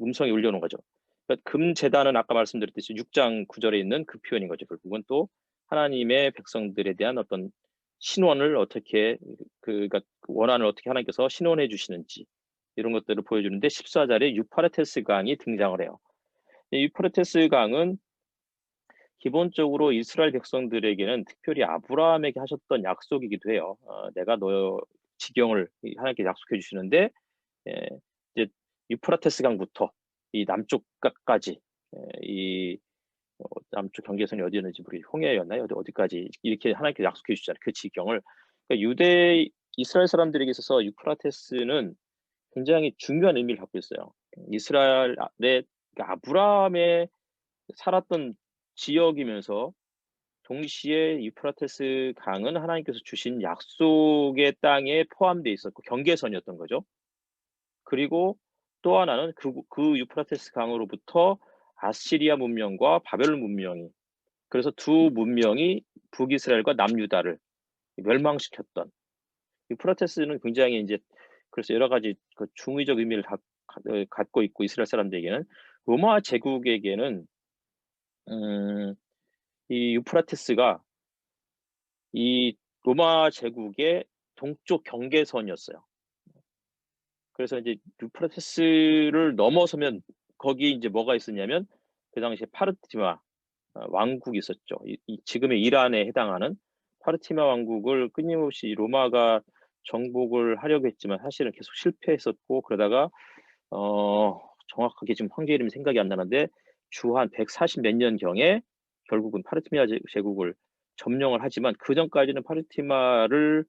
음성이 울려오는 거죠. 그러니까 금제단은 아까 말씀드렸듯이 6장 9절에 있는 그 표현인 거죠. 결국은 또 하나님의 백성들에 대한 어떤 신원을 어떻게 그러니까 원한을 어떻게 하나님께서 신원해 주시는지 이런 것들을 보여주는데 14절에 유프라테스 강이 등장을 해요. 이 유프라테스 강은 기본적으로 이스라엘 백성들에게는 특별히 아브라함에게 하셨던 약속이기도 해요. 내가 너 지경을 하나님께 약속해 주시는데 이제 유프라테스 강부터 이 남쪽까지 이 남쪽 경계선이 어디였는지 모르겠어요. 홍해였나요? 어디까지 이렇게 하나님께 약속해 주시잖아요. 그 지경을. 그러니까 이스라엘 사람들에게 있어서 유프라테스는 굉장히 중요한 의미를 갖고 있어요. 이스라엘의 그러니까 아브라함의 살았던 지역이면서 동시에 유프라테스 강은 하나님께서 주신 약속의 땅에 포함되어 있었고 경계선이었던 거죠. 그리고 또 하나는 그 유프라테스 강으로부터 아시리아 문명과 바벨론 문명이 그래서 두 문명이 북이스라엘과 남유다를 멸망시켰던 유프라테스는 굉장히 이제 그래서 여러 가지 그 중의적 의미를 갖고 있고 이스라엘 사람들에게는 로마 제국에게는 이 유프라테스가 이 로마 제국의 동쪽 경계선이었어요. 그래서 이제 유프라테스를 넘어서면 거기 이제 뭐가 있었냐면 그 당시에 파르티마 왕국이 있었죠. 지금의 이란에 해당하는 파르티마 왕국을 끊임없이 로마가 정복을 하려고 했지만 사실은 계속 실패했었고 그러다가 정확하게 지금 황제 이름이 생각이 안 나는데 주 한 140 몇 년경에 결국은 파르티마 제국을 점령을 하지만 그 전까지는 파르티마를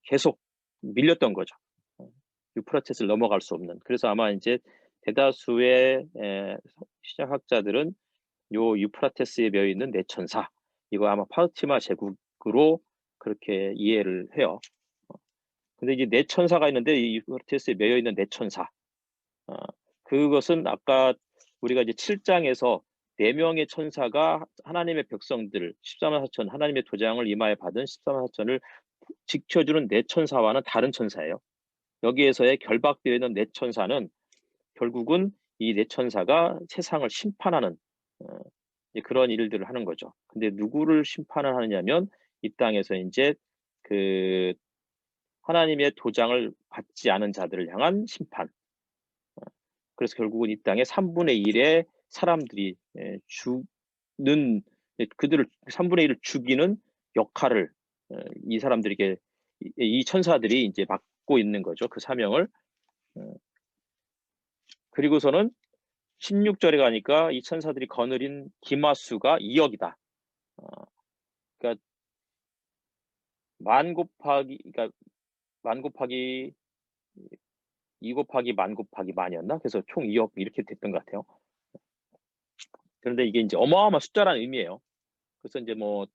계속 밀렸던 거죠. 유프라테스를 넘어갈 수 없는. 그래서 아마 이제 대다수의 신학자들은 요 유프라테스에 매여 있는 내천사 이거 아마 파르티마 제국으로 그렇게 이해를 해요. 근데 이제 내천사가 있는데 이 유프라테스에 매여 있는 내천사 그것은 아까 우리가 이제 7장에서 4명의 천사가 하나님의 백성들 14만 4천 하나님의 도장을 이마에 받은 14만 4천을 지켜주는 내천사와는 다른 천사예요. 여기에서의 결박되어 있는 내천사는 결국은 이 내천사가 세상을 심판하는 그런 일들을 하는 거죠. 근데 누구를 심판을 하느냐면 이 땅에서 이제 그 하나님의 도장을 받지 않은 자들을 향한 심판. 그래서 결국은 이 땅에 3분의 1의 사람들이 죽는 그들을 3분의 1을 죽이는 역할을 이 사람들에게 이 천사들이 이제 맡고 있는 거죠. 그 사명을. 그리고서는 16절에 가니까 이 천사들이 거느린 기마수가 2억이다. 그러니까 만 곱하기 2 곱하기 만 곱하기 만이었나? 그래서 총 2억 이렇게 됐던 것 같아요. 그런데 이게 이제 어마어마한 숫자라는 의미예요. 그래서 이제 뭐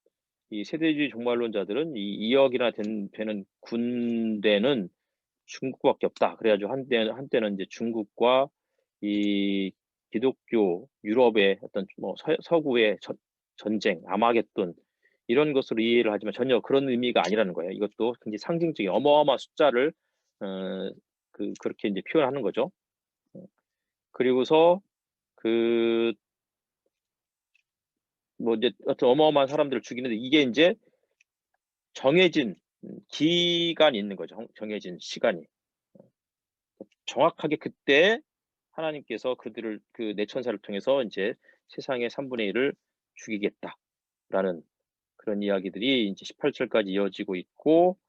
이 세대주의 종말론자들은 이 2억이나 되는 군대는 중국밖에 없다. 그래가지고 한때는 이제 중국과 이 기독교 유럽의 어떤 뭐 서구의 전쟁, 아마겟돈 이런 것으로 이해를 하지만 전혀 그런 의미가 아니라는 거예요. 이것도 굉장히 상징적인 어마어마한 숫자를 그렇게 이제 표현하는 거죠. 그리고서 뭐 이제 어떤 어마어마한 사람들을 죽이는데 이게 이제 정해진 기간이 있는 거죠. 정해진 시간이. 정확하게 그때 하나님께서 그들을 그 내 천사를 통해서 이제 세상의 3분의 1을 죽이겠다라는 그런 이야기들이 이제 18절까지 이어지고 있고,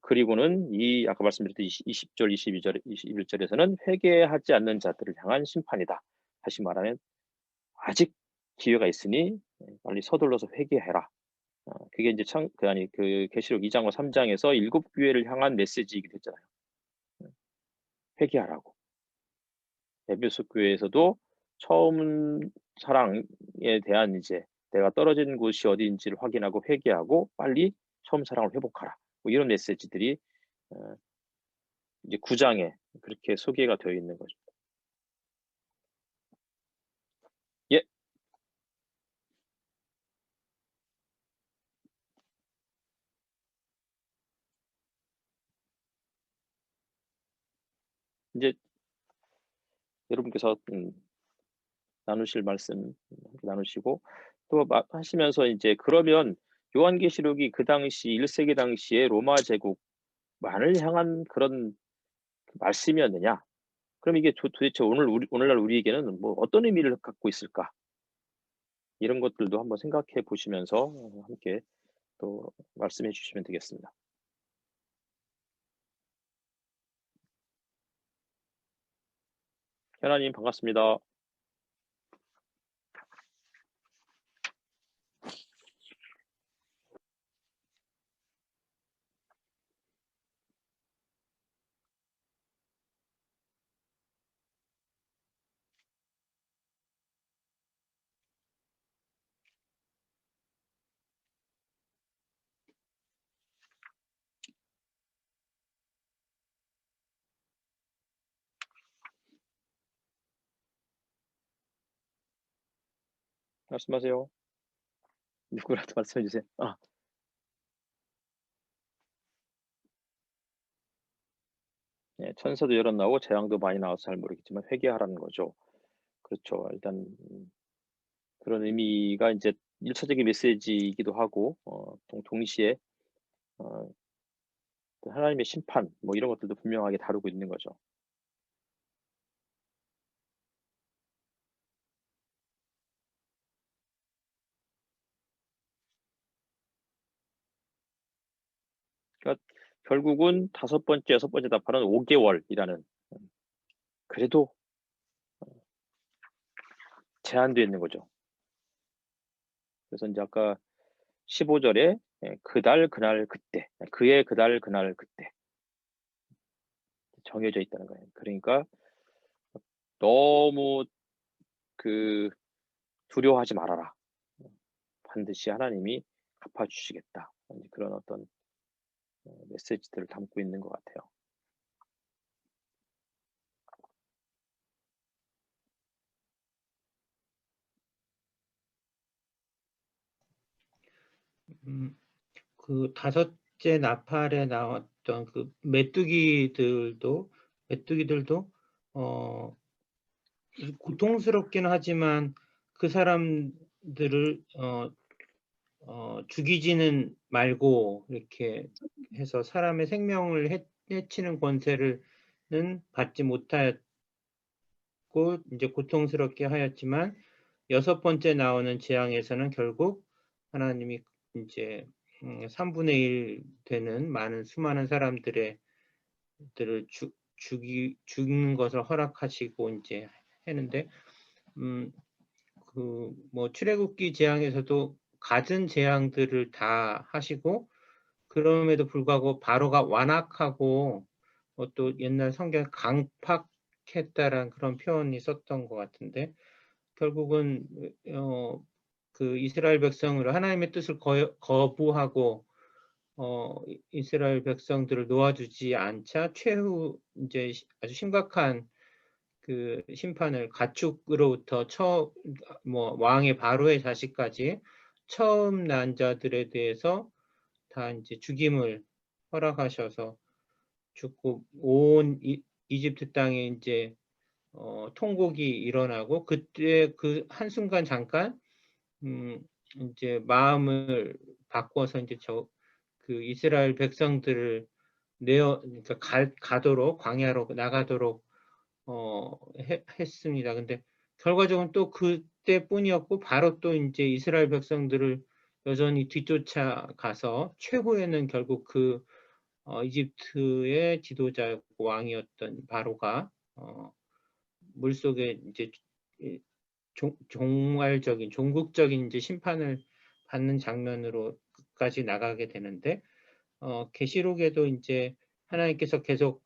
그리고는 이 아까 말씀드렸던 20절, 22절, 21절에서는 회개하지 않는 자들을 향한 심판이다. 다시 말하면 아직 기회가 있으니 빨리 서둘러서 회개해라. 그게 이제 그 계시록 2장과 3장에서 7교회를 향한 메시지이기도 했잖아요. 회개하라고. 에베소 교회에서도 처음 사랑에 대한 이제 내가 떨어진 곳이 어디인지를 확인하고 회개하고 빨리 처음 사랑을 회복하라. 뭐 이런 메시지들이 이제 9장에 그렇게 소개가 되어 있는 거죠. 예. 이제 여러분께서 나누실 말씀 나누시고 또 하시면서 이제 그러면 요한계시록이 그 당시 1세기 당시에 로마 제국만을 향한 그런 말씀이었느냐? 그럼 이게 도대체 오늘날 우리에게는 뭐 어떤 의미를 갖고 있을까? 이런 것들도 한번 생각해 보시면서 함께 또 말씀해 주시면 되겠습니다. 현아님 반갑습니다. 말씀하세요. 누구라도 말씀해 주세요. 네, 천사도 여러 나오고 재앙도 많이 나와서 잘 모르겠지만 회개하라는 거죠. 그렇죠. 일단 그런 의미가 이제 1차적인 메시지이기도 하고 동시에 하나님의 심판 뭐 이런 것들도 분명하게 다루고 있는 거죠. 그러니까 결국은 5번째, 6번째 답하는 5개월이라는 그래도 제한되어 있는 거죠. 그래서 이제 아까 15절에 그달 그날 그때, 그의 그달 그날 그때 정해져 있다는 거예요. 그러니까 너무 두려워하지 말아라. 반드시 하나님이 갚아주시겠다. 그런 어떤 메시지들을 담고 있는 것 같아요. 그 5째 나팔에 나왔던 그 메뚜기들도 고통스럽긴 하지만 그 사람들을 죽이지는 말고 이렇게 해서 사람의 생명을 해치는 권세를 받지 못하였고 이제 고통스럽게 하였지만 6번째 나오는 재앙에서는 결국 하나님이 이제 3분의 1 되는 수많은 사람들을 죽는 것을 허락하시고 이제 했는데 뭐 출애굽기 재앙에서도 갖은 재앙들을 다 하시고 그럼에도 불구하고 바로가 완악하고 또 옛날 성경에 강팍했다라는 그런 표현이 썼던 것 같은데 결국은 그 이스라엘 백성으로 하나님의 뜻을 거부하고 이스라엘 백성들을 놓아주지 않자 최후 이제 아주 심각한 그 심판을 가축으로부터 왕의 바로의 자식까지 처음 난 자들에 대해서 다 이제 죽임을 허락하셔서 죽고 온 이집트 땅에 이제 통곡이 일어나고 그때 그 한순간 잠깐 이제 마음을 바꿔서 이제 그 이스라엘 백성들을 그러니까 가도록 광야로 나가도록 했습니다. 근데 결과적으로 또 그때뿐이었고 바로 또 이제 이스라엘 백성들을 여전히 뒤쫓아가서 최후에는 결국 그 이집트의 지도자 왕이었던 바로가 물속에 이제 종말적인 종국적인 이제 심판을 받는 장면으로까지 나가게 되는데 계시록에도 이제 하나님께서 계속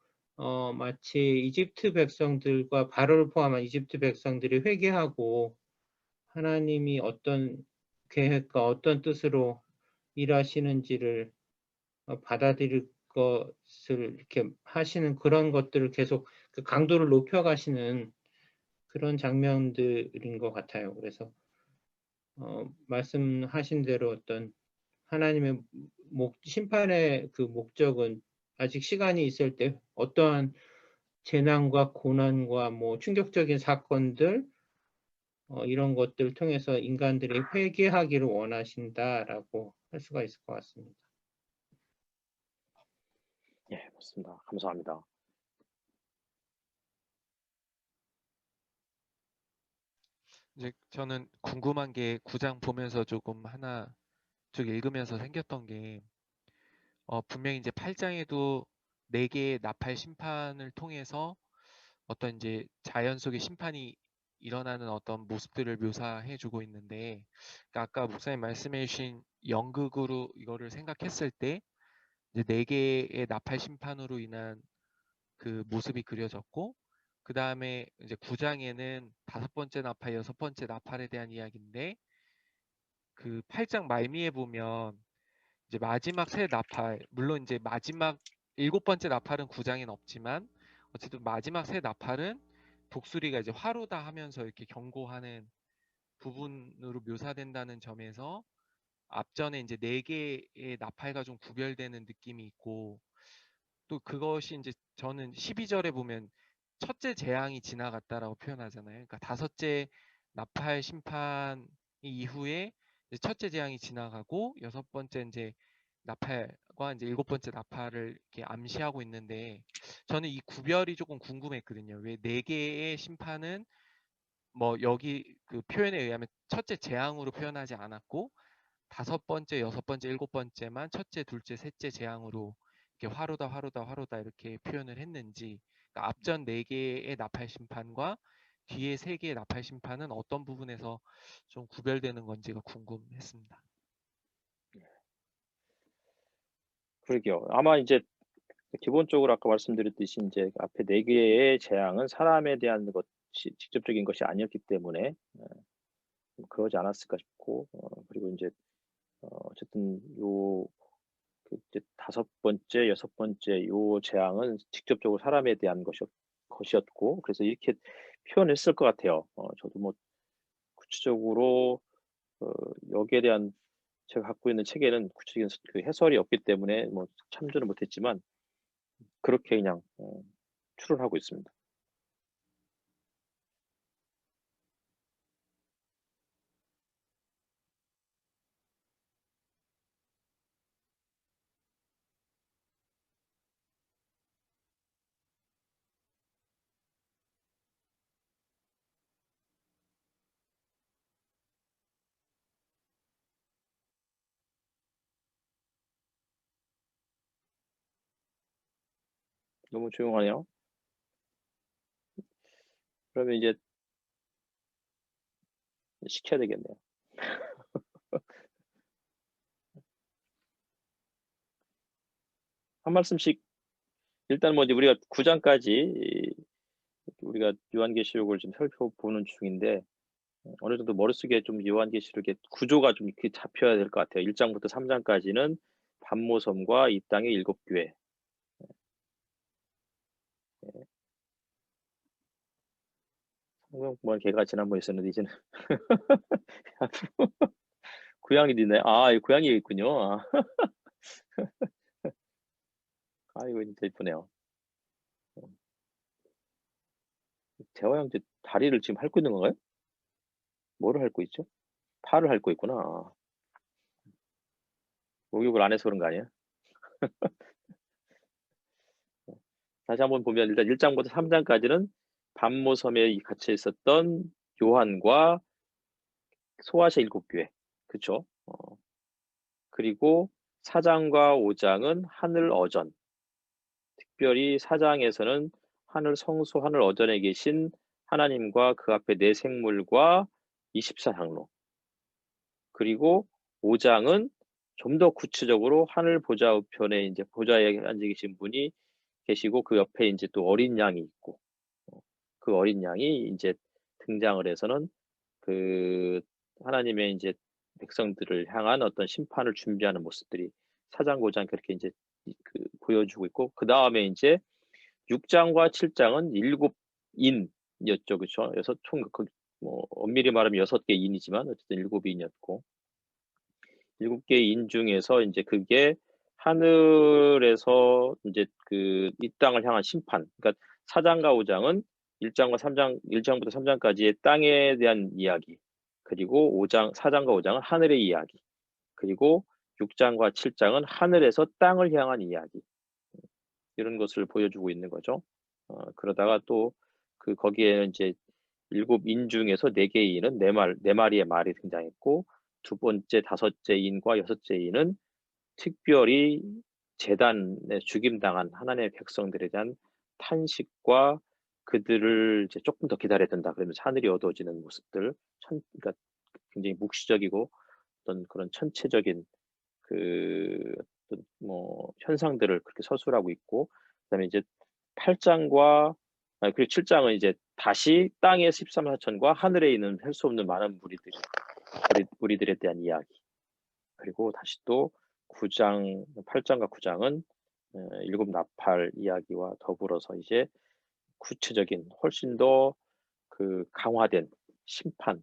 마치 이집트 백성들과 바로를 포함한 이집트 백성들이 회개하고 하나님이 어떤 계획과 어떤 뜻으로 일하시는지를 받아들일 것을 이렇게 하시는 그런 것들을 계속 그 강도를 높여가시는 그런 장면들인 것 같아요. 그래서 말씀하신 대로 어떤 하나님의 심판의 그 목적은 아직 시간이 있을 때 어떠한 재난과 고난과 뭐 충격적인 사건들 이런 것들을 통해서 인간들이 회개하기를 원하신다라고 할 수가 있을 것 같습니다. 예, 맞습니다. 감사합니다. 이제 저는 궁금한 게 9장 보면서 조금 하나 쭉 읽으면서 생겼던 게 분명히 이제 8장에도 4개의 나팔 심판을 통해서 어떤 이제 자연 속의 심판이 일어나는 어떤 모습들을 묘사해 주고 있는데, 그러니까 아까 목사님 말씀해 주신 연극으로 이거를 생각했을 때 이제 4개의 나팔 심판으로 인한 그 모습이 그려졌고, 그 다음에 이제 9장에는 5번째 나팔, 6번째 나팔에 대한 이야기인데, 그 8장 말미에 보면 이제 마지막 세 나팔, 물론 이제 마지막 7번째 나팔은 9장엔 없지만 어쨌든 마지막 세 나팔은 독수리가 이제 화로다 하면서 이렇게 경고하는 부분으로 묘사된다는 점에서 앞전에 이제 4개의 나팔과 좀 구별되는 느낌이 있고, 또 그것이 이제 저는 12절에 보면 첫째 재앙이 지나갔다라고 표현하잖아요. 그러니까 5째 나팔 심판 이후에 이제 첫째 재앙이 지나가고 6번째 이제 나팔과 이제 7번째 나팔을 이렇게 암시하고 있는데, 저는 이 구별이 조금 궁금했거든요. 왜 4개의 심판은 뭐 여기 그 표현에 의하면 첫째 재앙으로 표현하지 않았고 5번째, 6번째, 7번째만 첫째, 둘째, 셋째 재앙으로 이렇게 화로다, 화로다, 화로다 이렇게 표현을 했는지, 그러니까 앞전 4개의 나팔 심판과 뒤에 3개의 나팔 심판은 어떤 부분에서 좀 구별되는 건지가 궁금했습니다. 그러게요. 아마 이제 기본적으로 아까 말씀드렸듯이 이제 앞에 4개의 재앙은 사람에 대한 것이 직접적인 것이 아니었기 때문에 그러지 않았을까 싶고, 그리고 이제 어쨌든 그 이제 5번째, 6번째 요 재앙은 직접적으로 사람에 대한 것이었고, 그래서 이렇게 표현했을 것 같아요. 저도 뭐 구체적으로 여기에 대한 제가 갖고 있는 책에는 구체적인 그 해설이 없기 때문에 뭐 참조는 못했지만 그렇게 그냥 추론하고 있습니다. 너무 조용하네요. 그러면 이제 시켜야 되겠네요. 한 말씀씩 일단 뭐 이제 우리가 9장까지 우리가 요한계시록을 좀 살펴보는 중인데, 어느 정도 머릿속에 좀 요한계시록의 구조가 좀 이렇게 잡혀야 될 것 같아요. 1장부터 3장까지는 반모섬과 이 땅의 7교회. 성경 공부한 걔가 지난번에 있었는데 이제는 고양이도 있나요? 아, 고양이가 있군요. 아. 이거 진짜 이쁘네요. 재화 형제 다리를 지금 핥고 있는 건가요? 뭐를 핥고 있죠? 팔을 핥고 있구나. 목욕을 안 해서 그런 거 아니에요? 다시 한번 보면 일단 1장부터 3장까지는 반모섬에 갇혀 있었던 요한과 소아시아 7교회. 그쵸? 그리고 4장과 5장은 하늘 어전. 특별히 4장에서는 하늘 성소, 하늘 어전에 계신 하나님과 그 앞에 네 생물과 24장로. 그리고 5장은 좀 더 구체적으로 하늘 보좌 우편에 이제 보좌에 앉아 계신 분이 계시고 그 옆에 이제 또 어린 양이 있고 그 어린 양이 이제 등장을 해서는 그 하나님의 이제 백성들을 향한 어떤 심판을 준비하는 모습들이 4장, 5장 그렇게 이제 보여주고 있고 그 다음에 이제 6장과 7장은 7인이었죠, 그렇죠? 뭐 엄밀히 말하면 6개 인이지만 어쨌든 7인이었고 7개 인 중에서 이제 그게 하늘에서 이제 이 땅을 향한 심판. 그러니까 4장과 5장은 1장부터 3장까지의 땅에 대한 이야기. 그리고 4장과 5장은 하늘의 이야기. 그리고 6장과 7장은 하늘에서 땅을 향한 이야기. 이런 것을 보여주고 있는 거죠. 그러다가 또 거기에 이제 7인 중에서 4개의 인은 4마리의 말이 등장했고 두 번째, 5째 인과 6째 인은 특별히 제단에 죽임당한 하나님의 백성들에 대한 탄식과 그들을 이제 조금 더 기다려야 된다. 그러면서 하늘이 어두워지는 모습들, 그러니까 굉장히 묵시적이고 어떤 그런 천체적인 어떤 뭐 현상들을 그렇게 서술하고 있고, 그다음에 이제 8장과 그리고 7장은 이제 다시 땅의 13사천과 하늘에 있는 할 수 없는 많은 무리들에 대한 이야기. 그리고 다시 또 8장과 9장은 7 나팔 이야기와 더불어서 이제 구체적인 훨씬 더 강화된 심판에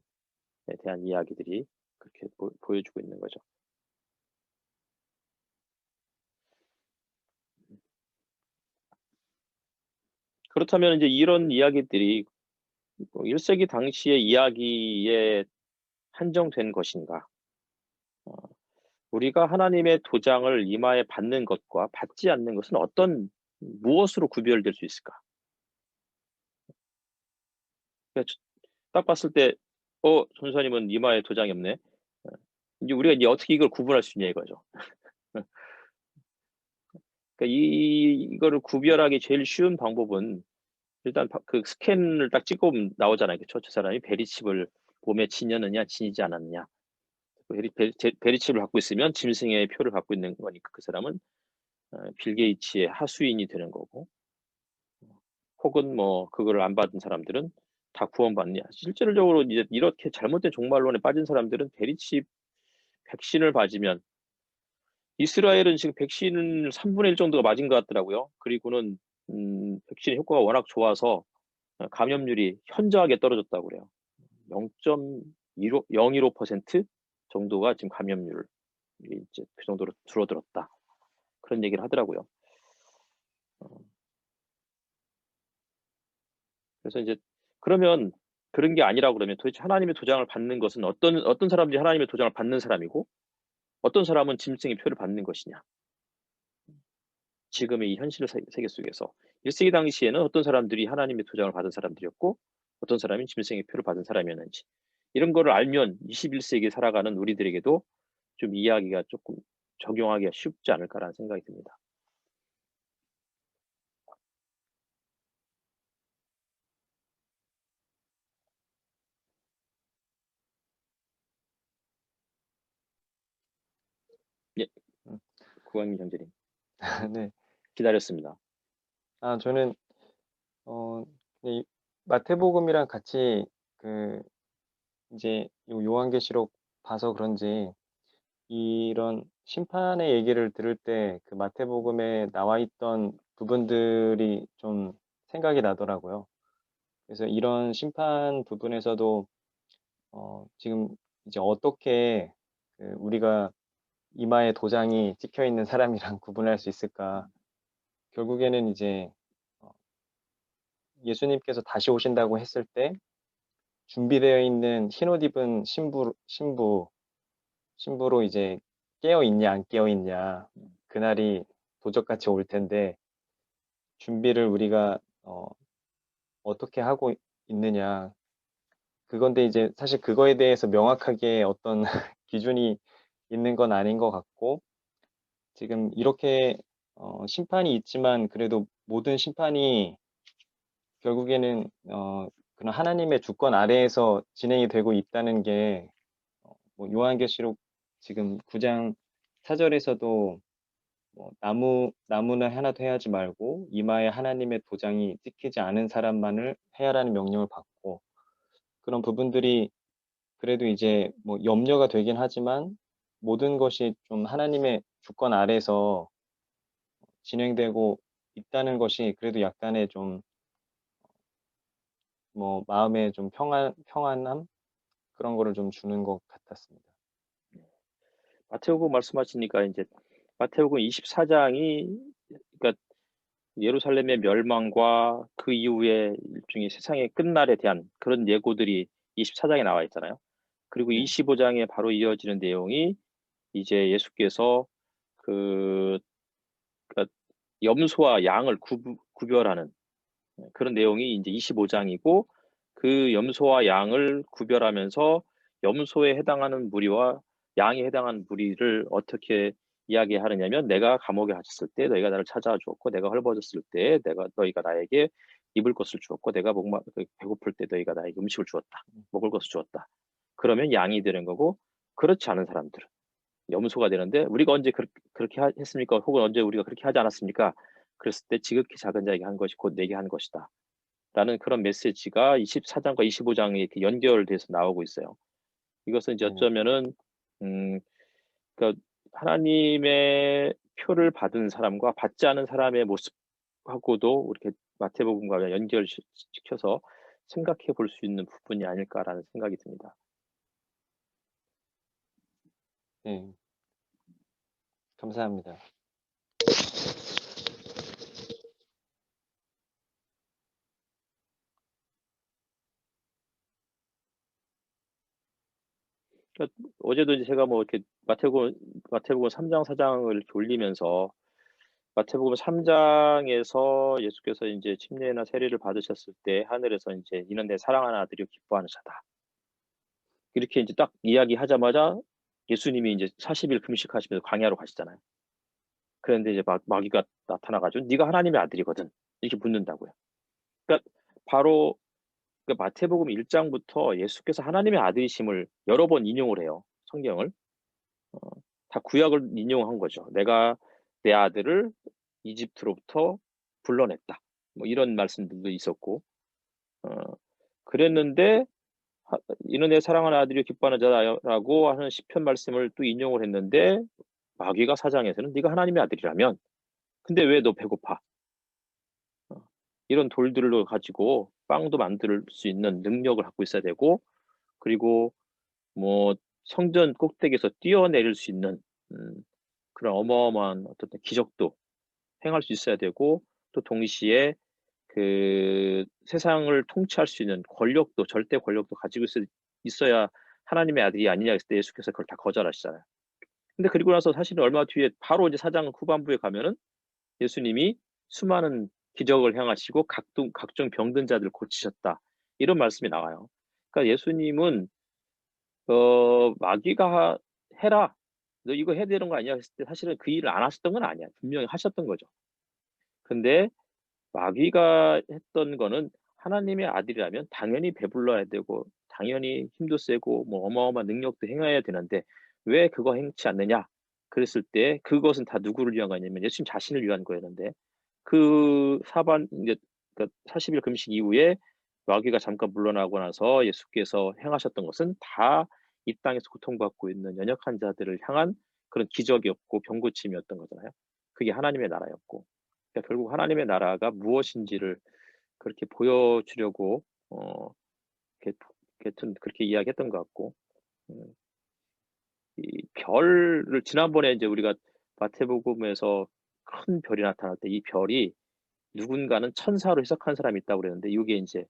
대한 이야기들이 그렇게 보여주고 있는 거죠. 그렇다면 이제 이런 이야기들이 1세기 당시의 이야기에 한정된 것인가? 우리가 하나님의 도장을 이마에 받는 것과 받지 않는 것은 무엇으로 구별될 수 있을까? 딱 봤을 때, 전사님은 이마에 도장이 없네. 이제 우리가 이제 어떻게 이걸 구분할 수 있냐 이거죠. 그러니까 이거를 구별하기 제일 쉬운 방법은 일단 그 스캔을 딱 찍어보면 나오잖아요. 그렇죠? 저 사람이 베리칩을 몸에 지녔느냐, 지니지 않았느냐. 베리칩을 갖고 있으면 짐승의 표를 갖고 있는 거니까 그 사람은 빌 게이츠의 하수인이 되는 거고, 혹은 뭐 그거를 안 받은 사람들은 다 구원받느냐. 실질적으로 이제 이렇게 잘못된 종말론에 빠진 사람들은 베리칩 백신을 맞으면, 이스라엘은 지금 백신을 3분의 1 정도가 맞은 것 같더라고요. 그리고는 백신의 효과가 워낙 좋아서 감염률이 현저하게 떨어졌다고 그래요. 0.015% 정도가 지금 감염률이 이제 그 정도로 줄어들었다. 그런 얘기를 하더라고요. 그래서 이제 그러면 그런 게 아니라 그러면 도대체 하나님의 도장을 받는 것은 어떤 사람들이 하나님의 도장을 받는 사람이고 어떤 사람은 짐승의 표를 받는 것이냐. 지금의 이 현실 세계 속에서 1세기 당시에는 어떤 사람들이 하나님의 도장을 받은 사람들이었고 어떤 사람이 짐승의 표를 받은 사람이었는지, 이런 거를 알면 21세기에 살아가는 우리들에게도 좀 이해하기가 조금 적용하기가 쉽지 않을까라는 생각이 듭니다. 예, 구광민 형제님. 네. 기다렸습니다. 저는 이 마태복음이랑 같이 이제 요한계시록 봐서 그런지 이런 심판의 얘기를 들을 때 그 마태복음에 나와 있던 부분들이 좀 생각이 나더라고요. 그래서 이런 심판 부분에서도 지금 이제 어떻게 우리가 이마에 도장이 찍혀 있는 사람이랑 구분할 수 있을까? 결국에는 이제 예수님께서 다시 오신다고 했을 때 준비되어 있는 흰옷 입은 신부로 이제 깨어 있냐 안 깨어 있냐, 그날이 도적같이 올 텐데 준비를 우리가 어떻게 하고 있느냐, 그건데 이제 사실 그거에 대해서 명확하게 어떤 기준이 있는 건 아닌 것 같고, 지금 이렇게 심판이 있지만 그래도 모든 심판이 결국에는 그런 하나님의 주권 아래에서 진행이 되고 있다는 게 뭐 요한계시록 지금 9장 4절에서도 뭐 나무는 하나도 해하지 말고 이마에 하나님의 도장이 찍히지 않은 사람만을 해야라는 명령을 받고, 그런 부분들이 그래도 이제 뭐 염려가 되긴 하지만 모든 것이 좀 하나님의 주권 아래에서 진행되고 있다는 것이 그래도 약간의 좀 뭐 마음에 좀 평안함, 그런 거를 좀 주는 것 같았습니다. 마태복음 말씀하시니까 이제 마태복음 24장이 그러니까 예루살렘의 멸망과 그 이후에 일종의 세상의 끝날에 대한 그런 예고들이 24장에 나와 있잖아요. 그리고 네. 25장에 바로 이어지는 내용이 이제 예수께서 그러니까 염소와 양을 구별하는 그런 내용이 이제 25장이고, 그 염소와 양을 구별하면서 염소에 해당하는 무리와 양에 해당하는 무리를 어떻게 이야기하느냐면, 내가 감옥에 갇혔을 때 너희가 나를 찾아와 주었고, 내가 헐벗었을 때 너희가 나에게 입을 것을 주었고, 내가 배고플 때 너희가 나에게 음식을 주었다, 먹을 것을 주었다. 그러면 양이 되는 거고, 그렇지 않은 사람들은 염소가 되는데, 우리가 언제 그렇게 했습니까? 혹은 언제 우리가 그렇게 하지 않았습니까? 그랬을 때 지극히 작은 자에게 한 것이 곧 내게 한 것이다 라는 그런 메시지가 24장과 25장에 이렇게 연결돼서 나오고 있어요. 이것은 이제 네네. 어쩌면은 그러니까 하나님의 표를 받은 사람과 받지 않은 사람의 모습하고도 이렇게 마태복음과 연결시켜서 생각해 볼 수 있는 부분이 아닐까라는 생각이 듭니다. 네. 감사합니다. 어제도 이제 제가 뭐 이렇게 마태복음 3장 4장을 이렇게 올리면서, 마태복음 3장에서 예수께서 이제 침례나 세례를 받으셨을 때 하늘에서 이제 이는 내 사랑하는 아들이요 기뻐하는 자다, 이렇게 이제 딱 이야기하자마자 예수님이 이제 40일 금식하시면서 광야로 가시잖아요. 그런데 이제 마귀가 나타나가지고 네가 하나님의 아들이거든 이렇게 묻는다고요. 그러니까 바로 마태복음 1장부터 예수께서 하나님의 아들이심을 여러 번 인용을 해요. 성경을 다 구약을 인용한 거죠. 내가 내 아들을 이집트로부터 불러냈다, 뭐 이런 말씀들도 있었고, 그랬는데 이는 내 사랑하는 아들이 기뻐하는 자라고 하는 시편 말씀을 또 인용을 했는데, 마귀가 4장에서는 네가 하나님의 아들이라면 근데 왜 너 배고파? 이런 돌들로 가지고 빵도 만들 수 있는 능력을 갖고 있어야 되고, 그리고 뭐 성전 꼭대기에서 뛰어내릴 수 있는 그런 어마어마한 어떤 기적도 행할 수 있어야 되고, 또 동시에 그 세상을 통치할 수 있는 권력도, 절대 권력도 가지고 있어야 하나님의 아들이 아니냐 했을 때 예수께서 그걸 다 거절하시잖아요. 근데 그리고 나서 사실은 얼마 뒤에 바로 이제 4장 후반부에 가면은 예수님이 수많은 기적을 행하시고 각종 병든 자들을 고치셨다, 이런 말씀이 나와요. 그러니까 예수님은 마귀가 해라, 너 이거 해야 되는 거 아니야 했을 때 사실은 그 일을 안 하셨던 건 아니야. 분명히 하셨던 거죠. 근데 마귀가 했던 거는 하나님의 아들이라면 당연히 배불러야 되고 당연히 힘도 세고 뭐 어마어마한 능력도 행해야 되는데 왜 그거 행치 않느냐 그랬을 때, 그것은 다 누구를 위한 거냐면 예수님 자신을 위한 거였는데, 그 사반 이제 그 40일 금식 이후에 마귀가 잠깐 물러나고 나서 예수께서 행하셨던 것은 다 이 땅에서 고통받고 있는 연약한 자들을 향한 그런 기적이었고 병고침이었던 거잖아요. 그게 하나님의 나라였고, 그러니까 결국 하나님의 나라가 무엇인지를 그렇게 보여주려고 하여튼 그렇게 이야기했던 것 같고, 이 별을 지난번에 이제 우리가 마태복음에서 큰 별이 나타날 때 이 별이 누군가는 천사로 해석한 사람이 있다고 그랬는데, 이게 이제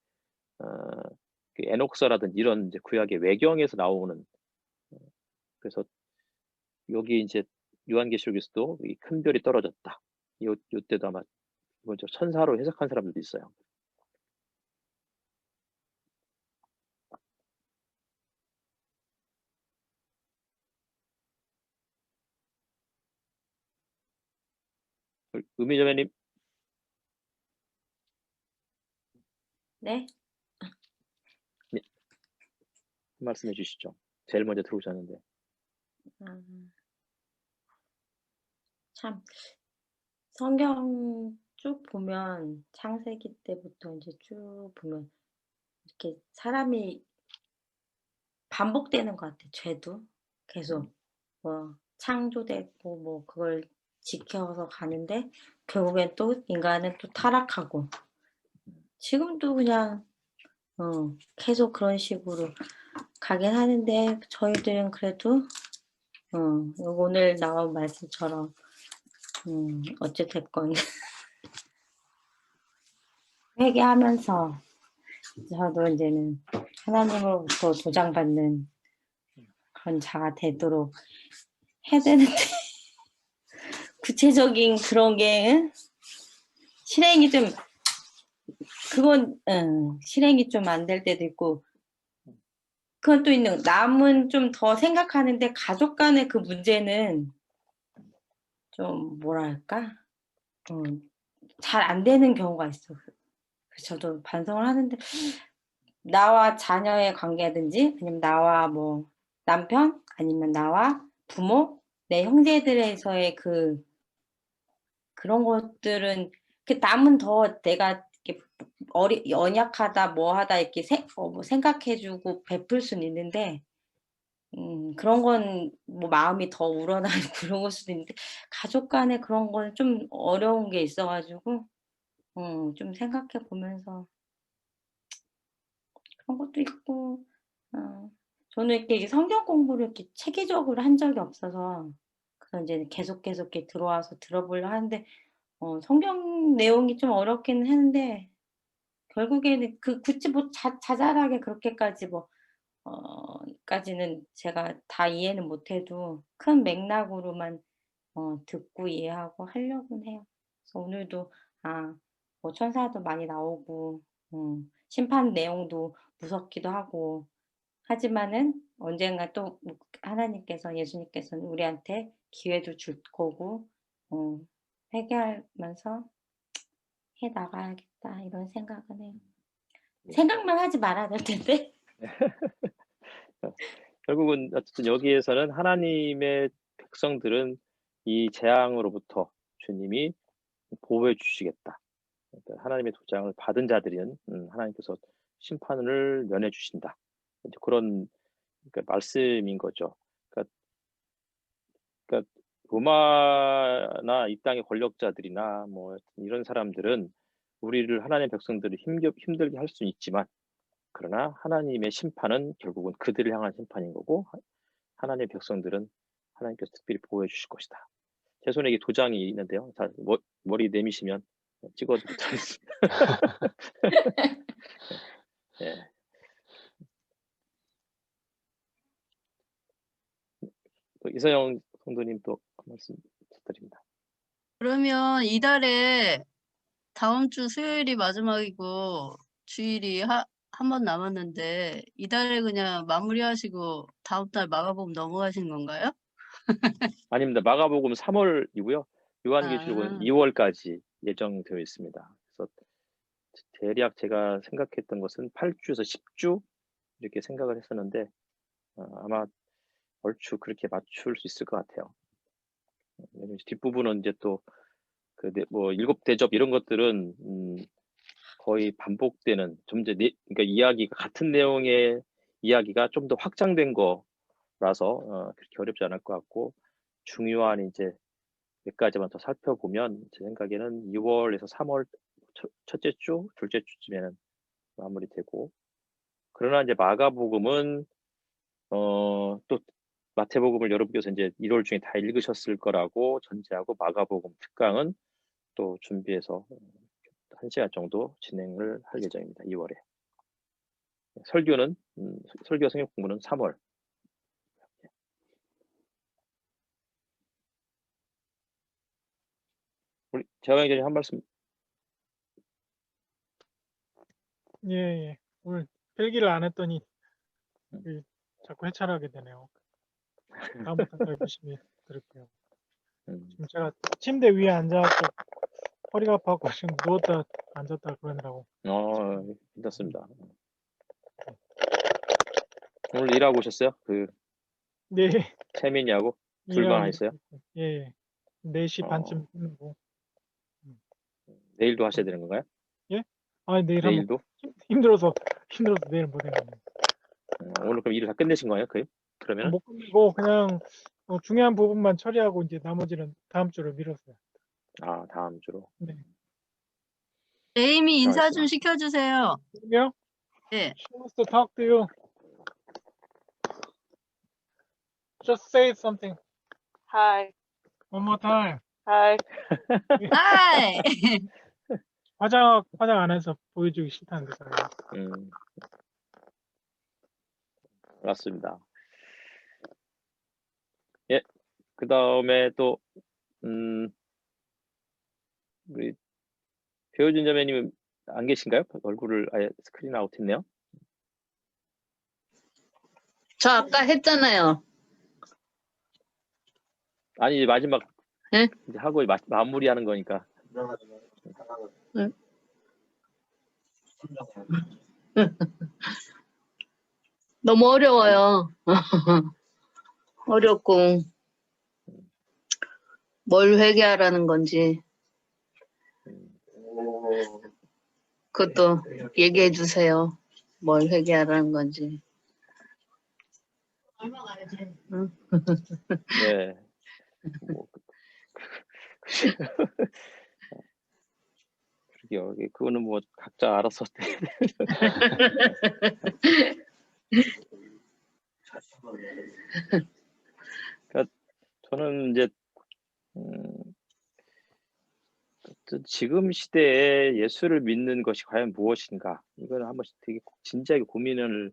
그 에녹서라든 이런 이제 구약의 외경에서 나오는, 그래서 여기 이제 요한계시록에서도 이 큰 별이 떨어졌다. 요때도 아마 먼저 천사로 해석한 사람들도 있어요. 의미자매님 네? 말씀해 주시죠. 제일 먼저 들어오셨는데. 참 성경 쭉 보면 창세기 때부터 이제 쭉 보면 이렇게 사람이 반복되는 것 같아. 죄도 계속 뭐 창조되고 뭐 그걸 지켜서 가는데 결국엔 또 인간은 또 타락하고 지금도 그냥 계속 그런 식으로 가긴 하는데 저희들은 그래도 오늘 나온 말씀처럼 어찌 됐건 회개하면서 저도 이제는 하나님으로부터 도장받는 그런 자가 되도록 해야 되는데 구체적인 그런 게 실행이 좀 그건 실행이 좀 안 될 때도 있고 그건 또 있는 남은 좀 더 생각하는데 가족 간의 그 문제는 좀 뭐랄까 잘 안 되는 경우가 있어. 그래서 저도 반성을 하는데 나와 자녀의 관계든지 아니면 나와 뭐 남편 아니면 나와 부모 내 형제들에서의 그런 것들은 그 남은 더 내가 이렇게 연약하다 뭐하다 이렇게 뭐 생각해주고 베풀 수는 있는데 그런 건 뭐 마음이 더 우러나고 그런 걸 수도 있는데 가족 간에 그런 건 좀 어려운 게 있어가지고 좀 생각해 보면서 그런 것도 있고 저는 이렇게 성경 공부를 이렇게 체계적으로 한 적이 없어서 그래서 이제 계속 이렇게 들어와서 들어보려 하는데 성경 내용이 좀 어렵기는 했는데 결국에는 굳이 뭐 자잘하게 그렇게까지 뭐 까지는 제가 다 이해는 못해도 큰 맥락으로만 듣고 이해하고 하려고는 해요. 그래서 오늘도 뭐 천사도 많이 나오고 심판 내용도 무섭기도 하고 하지만은 언젠가 또 하나님께서 예수님께서는 우리한테 기회도 줄 거고 회개하면서 해 나가야겠다 이런 생각은 해요. 생각만 하지 말아야 될 텐데. 결국은 어쨌든 여기에서는 하나님의 백성들은 이 재앙으로부터 주님이 보호해 주시겠다. 그러니까 하나님의 도장을 받은 자들은 하나님께서 심판을 면해 주신다. 이제 그런 그러니까 말씀인 거죠. 그러니까 로마나 이 땅의 권력자들이나 뭐 이런 사람들은 우리를 하나님의 백성들을 힘들게 할 수는 있지만, 그러나 하나님의 심판은 결국은 그들을 향한 심판인 거고, 하나님의 백성들은 하나님께서 특별히 보호해 주실 것이다. 제 손에 이게 도장이 있는데요. 자, 머리 내미시면 찍어드리도록 하겠습니다. 네. 이서영 성도님 또 말씀 부탁드립니다. 그러면 이달에 다음 주 수요일이 마지막이고 주일이 한 번 남았는데 이달에 그냥 마무리하시고 다음 달 마가복음 넘어가시는 건가요? 아닙니다. 마가복음 3월이고요. 요한계시록은 2월까지 예정되어 있습니다. 그래서 대략 제가 생각했던 것은 8주에서 10주 이렇게 생각을 했었는데 아마 얼추 그렇게 맞출 수 있을 것 같아요. 뒷부분은 이제 또 뭐 일곱 대접 이런 것들은 거의 반복되는 그러니까 이야기가 같은 내용의 이야기가 좀 더 확장된 거라서 그렇게 어렵지 않을 것 같고, 중요한 이제 몇 가지만 더 살펴보면 제 생각에는 2월에서 3월 첫째 주, 둘째 주쯤에는 마무리되고, 그러나 이제 마가복음은 또 마태복음을 여러분께서 이제 1월 중에 다 읽으셨을 거라고 전제하고 마가복음 특강은 또 준비해서 1시간 정도 진행을 할 예정입니다. 2월에. 설교는 설교 성경 공부는 3월. 우리 재환 기자님 한 말씀. 예, 예. 오늘 필기를 안 했더니 자꾸 해찰하게 되네요. 다음부터 더 열심히 들을게요. 지금 제가 침대 위에 앉아서 허리가 아파서 지금 누웠다 앉았다 그러느라고. 괜찮습니다. 오늘 일하고 오셨어요? 네. 채민이하고 둘만 하셨어요? 예, 예. 4시 어. 반쯤 끝나고. 내일도 하셔야 되는 건가요? 예? 아, 내일 한번 내일도? 힘들어서 내일 못 해가지고. 오늘 그럼 일을 다 끝내신 거예요? 그러면? 못 끝내고 그냥 중요한 부분만 처리하고 이제 나머지는 다음 주로 미뤘어요. 아, 다음 주로. 네. 에이미 인사 좀 시켜주세요. 그러게요? 네. She wants to talk to you. Just say something Hi. one more time. Hi. 하이. 화장 안 해서 보여주기 싫다는데 제가. 맞습니다. 예, 그 다음에 또 우리 배우진 자매님 안 계신가요? 얼굴을 아예 스크린 아웃했네요. 저 아까 했잖아요. 아니 이제 마지막 네? 이제 하고 마무리하는 거니까. 응. 너무 어려워요. 어렵고 뭘 회개하라는 건지 그것도 얘기해 주세요. 뭘 회개하라는 건지. 응? 네. 그러게요. 그거는 뭐 각자 알아서. 그러니까 저는 이제 지금 시대에 예수를 믿는 것이 과연 무엇인가, 이거는 한 번씩 되게 진지하게 고민을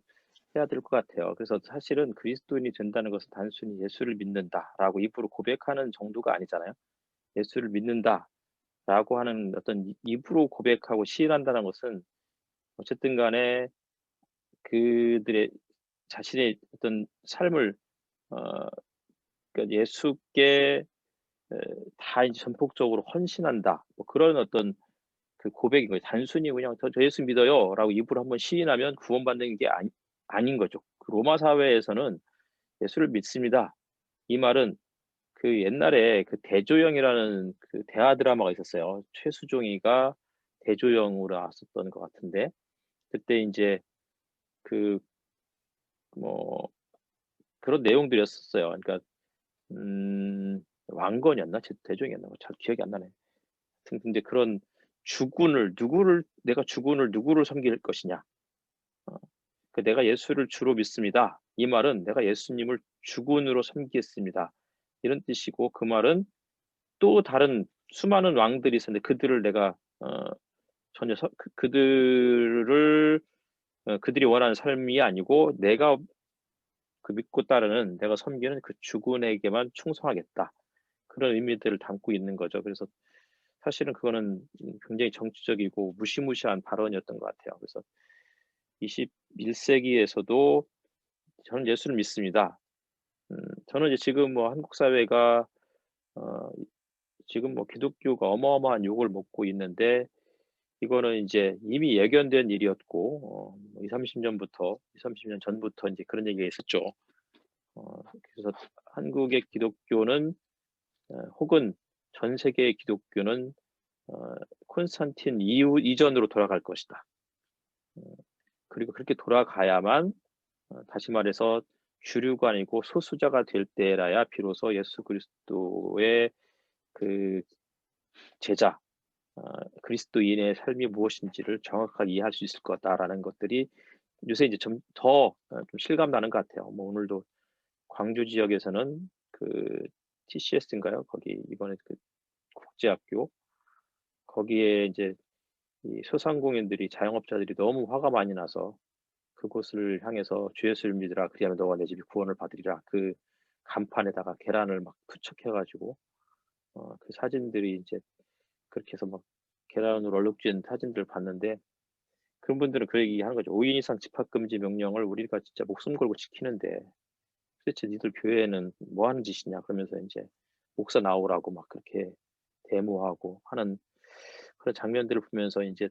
해야 될 것 같아요. 그래서 사실은 그리스도인이 된다는 것은 단순히 예수를 믿는다라고 입으로 고백하는 정도가 아니잖아요. 예수를 믿는다라고 하는 어떤 입으로 고백하고 시인한다는 것은 어쨌든 간에 그들의 자신의 어떤 삶을 그러니까 예수께 다 이제 전폭적으로 헌신한다, 뭐 그런 어떤 그 고백인 거예요. 단순히 그냥 저 예수 믿어요라고 입으로 한번 시인하면 구원받는 게 아닌 거죠. 그 로마 사회에서는 예수를 믿습니다, 이 말은 그 옛날에 그 대조영이라는 그 대하 드라마가 있었어요. 최수종이가 대조영으로 나왔었던 것 같은데, 그때 이제 그 뭐 그런 내용들이었어요. 그러니까 왕건이었나 대조영이었나 잘 기억이 안 나네. 근데 그런 내가 주군을 누구를 섬길 것이냐. 내가 예수를 주로 믿습니다, 이 말은 내가 예수님을 주군으로 섬기겠습니다, 이런 뜻이고, 그 말은 또 다른 수많은 왕들이 있었는데 그들을 내가 전혀 그들이 원하는 삶이 아니고 내가 그 믿고 따르는 내가 섬기는 그 주군에게만 충성하겠다, 그런 의미들을 담고 있는 거죠. 그래서 사실은 그거는 굉장히 정치적이고 무시무시한 발언이었던 것 같아요. 그래서 21세기에서도 저는 예수를 믿습니다. 저는 이제 지금 뭐 한국 사회가 지금 뭐 기독교가 어마어마한 욕을 먹고 있는데, 이거는 이제 이미 예견된 일이었고 30년 전부터 이제 그런 얘기가 있었죠. 그래서 한국의 기독교는 혹은 전 세계의 기독교는 콘스탄틴 이전으로 돌아갈 것이다. 그리고 그렇게 돌아가야만 다시 말해서 주류가 아니고 소수자가 될 때라야 비로소 예수 그리스도의 그 제자, 그리스도인의 삶이 무엇인지를 정확하게 이해할 수 있을 것 같다라는 것들이 요새 이제 좀 더 좀 실감 나는 것 같아요. 뭐 오늘도 광주 지역에서는 그 TCS인가요? 거기 이번에 그 국제학교 거기에 이제 이 소상공인들이 자영업자들이 너무 화가 많이 나서 그곳을 향해서 주 예수를 믿으라 그리하면 너가 내 집이 구원을 받으리라 그 간판에다가 계란을 막 투척해가지고 그 사진들이 이제 그렇게 해서 막 계란으로 얼룩진 사진들을 봤는데 그런 분들은 그 얘기 하는 거죠. 5인 이상 집합금지 명령을 우리가 진짜 목숨 걸고 지키는데 도대체 니들 교회는 뭐 하는 짓이냐 그러면서 이제 목사 나오라고 막 그렇게 데모하고 하는 그런 장면들을 보면서 이제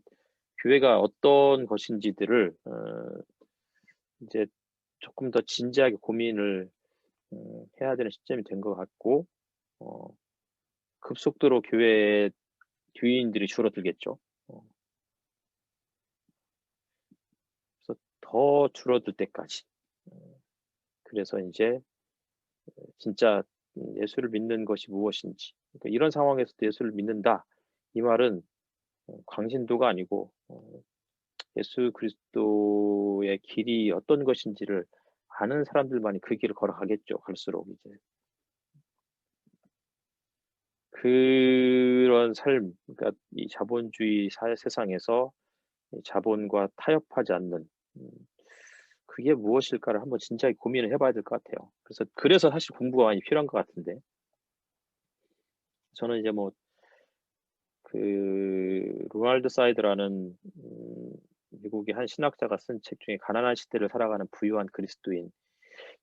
교회가 어떤 것인지들을 이제 조금 더 진지하게 고민을 해야 되는 시점이 된 것 같고 급속도로 교회 교인들이 줄어들겠죠. 그래서 더 줄어들 때까지 그래서 이제 진짜 예수를 믿는 것이 무엇인지 그러니까 이런 상황에서도 예수를 믿는다 이 말은 광신도가 아니고 예수 그리스도의 길이 어떤 것인지를 아는 사람들만이 그 길을 걸어가겠죠. 갈수록 이제 그런 삶, 그러니까 이 자본주의 세상에서 자본과 타협하지 않는 그게 무엇일까를 한번 진지하게 고민을 해봐야 될 것 같아요. 그래서 사실 공부가 많이 필요한 것 같은데 저는 이제 뭐 그 로날드 사이드라는 미국의 한 신학자가 쓴 책 중에 가난한 시대를 살아가는 부유한 그리스도인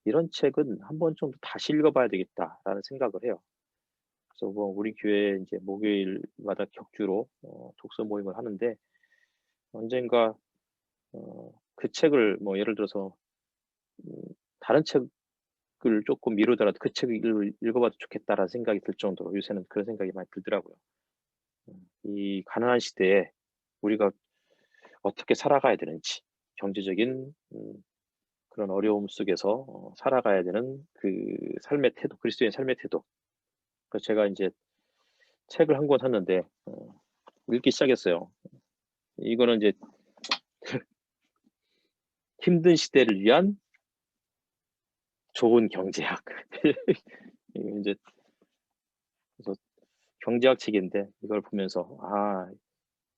이런 책은 한 번 정도 다시 읽어봐야 되겠다라는 생각을 해요. 그래서 뭐 우리 교회 이제 목요일마다 격주로 독서 모임을 하는데 언젠가 그 책을 뭐 예를 들어서 다른 책을 조금 미루더라도 그 책을 읽어봐도 좋겠다라는 생각이 들 정도로 요새는 그런 생각이 많이 들더라고요. 이 가난한 시대에 우리가 어떻게 살아가야 되는지 경제적인 그런 어려움 속에서 살아가야 되는 그 삶의 태도, 그리스도인 삶의 태도. 그래서 제가 이제 책을 한 권 샀는데 읽기 시작했어요. 이거는 이제 힘든 시대를 위한 좋은 경제학. 이제 그래서 경제학 책인데 이걸 보면서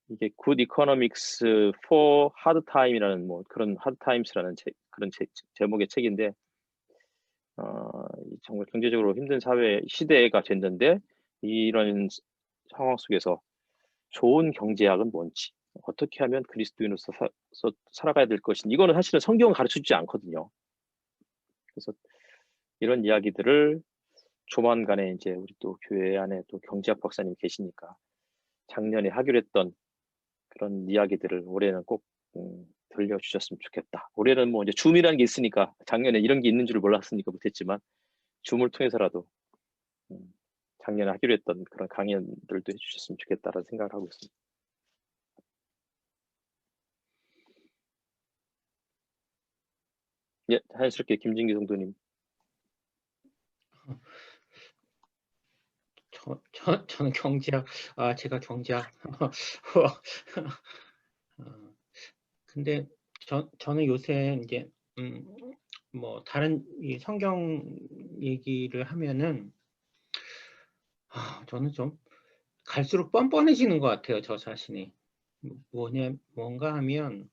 이게 Good Economics for Hard Time이라는 뭐 그런 Hard Times라는 그런 제목의 책인데 정말 경제적으로 힘든 사회 시대가 됐는데 이런 상황 속에서 좋은 경제학은 뭔지 어떻게 하면 그리스도인으로서 살아가야 될 것인지 이거는 사실은 성경은 가르쳐주지 않거든요. 그래서 이런 이야기들을 조만간에 이제 우리 또 교회 안에 또 경제학 박사님 계시니까 작년에 하기로 했던 그런 이야기들을 올해는 꼭 들려주셨으면 좋겠다. 올해는 뭐 이제 줌이라는 게 있으니까 작년에 이런 게 있는 줄 몰랐으니까 못했지만 줌을 통해서라도 작년에 하기로 했던 그런 강연들도 해주셨으면 좋겠다라는 생각을 하고 있습니다. 예, 자연스럽게 김진기 성도님. 저는 경제학, 제가 경제학. 근데 저는 요새 이제 뭐 다른 이 성경 얘기를 하면은 저는 좀 갈수록 뻔뻔해지는 것 같아요. 저 자신이. 뭔가 하면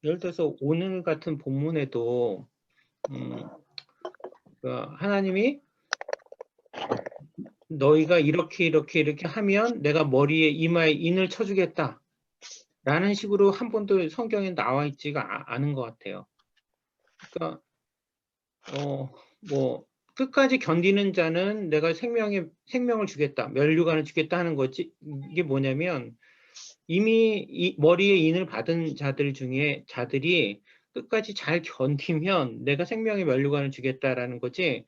예를 들어서 오늘 같은 본문에도 하나님이 너희가 이렇게 하면 내가 머리에 이마에 인을 쳐주겠다 라는 식으로 한 번도 성경에 나와 있지가 않은 것 같아요. 그러니까 뭐 끝까지 견디는 자는 내가 생명을 주겠다, 면류관을 주겠다 하는 거지. 이게 뭐냐면 이미 머리에 인을 받은 자들이 끝까지 잘 견디면 내가 생명의 면류관을 주겠다라는 거지.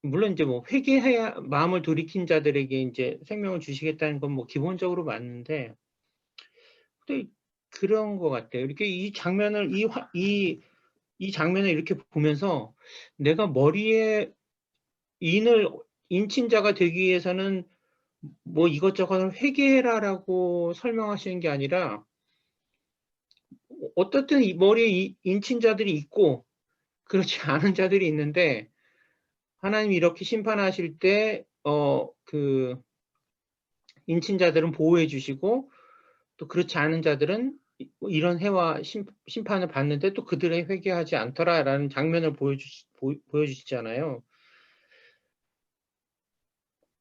물론 이제 뭐 회개해야 마음을 돌이킨 자들에게 이제 생명을 주시겠다는 건 뭐 기본적으로 맞는데, 근데 그런 것 같아요. 이렇게 이 장면을 이 이 장면을 이렇게 보면서 내가 머리에 인친자가 되기 위해서는 뭐 이것저것 회개해라라고 설명하시는 게 아니라 어떻든 이 머리에 인친자들이 있고 그렇지 않은 자들이 있는데 하나님이 이렇게 심판하실 때 그 인친자들은 보호해 주시고 또 그렇지 않은 자들은 이런 해와 심판을 받는데 또 그들의 회개하지 않더라라는 장면을 보여주시잖아요.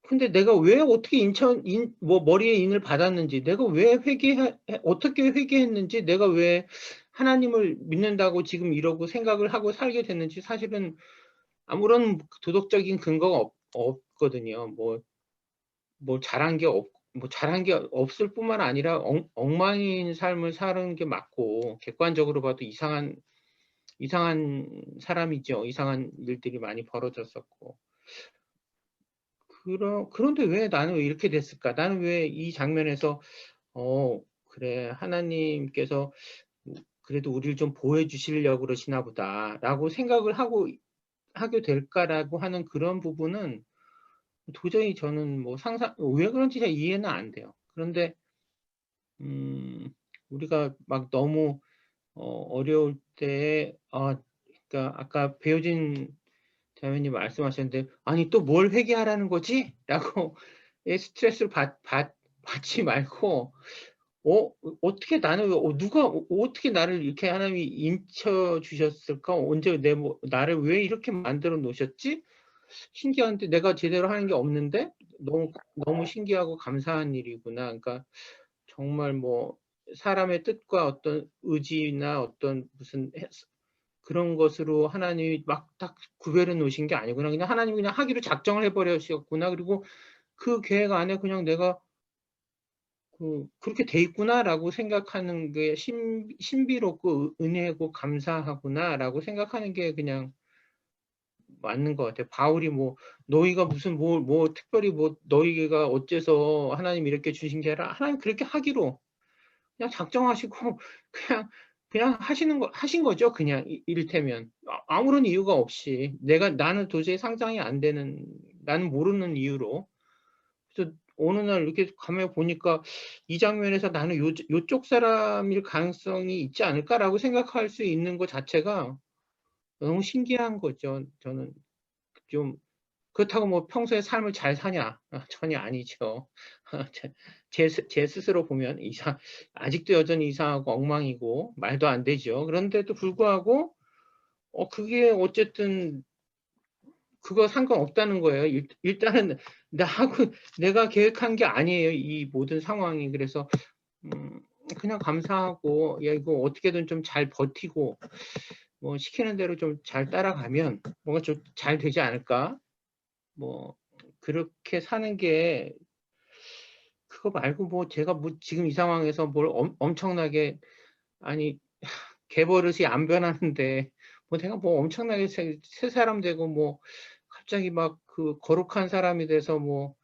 근데 내가 왜 어떻게 머리에 인을 받았는지, 내가 왜 어떻게 회개했는지, 내가 왜 하나님을 믿는다고 지금 이러고 생각을 하고 살게 됐는지 사실은 아무런 도덕적인 근거가 없거든요. 뭐 잘한 게 없을 뿐만 아니라 엉망인 삶을 사는 게 맞고, 객관적으로 봐도 이상한 사람이죠. 이상한 일들이 많이 벌어졌었고. 그런데 왜 나는 왜 이렇게 됐을까? 나는 왜 이 장면에서 그래, 하나님께서 그래도 우리를 좀 보호해 주시려고 그러시나 보다라고 생각을 하게 될까라고 하는 그런 부분은 도저히 저는 뭐 왜 그런지 잘 이해는 안 돼요. 그런데 우리가 막 너무 어려울 때 그러니까 아까 배우진 자매님 말씀하셨는데 아니 또 뭘 회개하라는 거지? 라고 스트레스를 받지 말고 어떻게 나는 누가 어떻게 나를 이렇게 하나님이 인쳐 주셨을까? 언제 나를 왜 이렇게 만들어 놓으셨지? 신기한데 내가 제대로 하는 게 없는데 너무 신기하고 감사한 일이구나. 그러니까 정말 뭐 사람의 뜻과 어떤 의지나 어떤 무슨 그런 것으로 하나님이 막 딱 구별해 놓으신 게 아니구나. 그냥 하나님이 그냥 하기로 작정을 해버리셨구나. 그리고 그 계획 안에 그냥 내가 그렇게 돼 있구나라고 생각하는 게 신비롭고 은혜고 감사하구나라고 생각하는 게 그냥 맞는 것 같아요. 바울이 뭐 너희가 무슨 뭐 특별히 뭐 너희가 어째서 하나님 이렇게 주신 게 아니라 하나님 그렇게 하기로 그냥 작정하시고 그냥 하신 거죠. 그냥 이를테면 아무런 이유가 없이 나는 도저히 상상이 안 되는 나는 모르는 이유로 그래서 어느 날 이렇게 가면 보니까 이 장면에서 나는 요쪽 사람일 가능성이 있지 않을까라고 생각할 수 있는 것 자체가 너무 신기한 거죠. 저는 좀 그렇다고 뭐 평소에 삶을 잘 사냐? 전혀 아니죠. 제 스스로 보면 아직도 여전히 이상하고 엉망이고 말도 안 되죠. 그런데도 불구하고 그게 어쨌든 그거 상관없다는 거예요. 일단은 내가 계획한 게 아니에요. 이 모든 상황이. 그래서 그냥 감사하고 이거 어떻게든 좀 잘 버티고 뭐 시키는 대로 좀 잘 따라가면 뭔가 좀 잘 되지 않을까? 뭐 그렇게 사는 게 그거 말고 뭐 제가 뭐 지금 이 상황에서 뭘 엄청나게 아니 개버릇이 안 변하는데 뭐 내가 뭐 엄청나게 새 사람 되고 뭐 갑자기 막 그 거룩한 사람이 돼서 뭐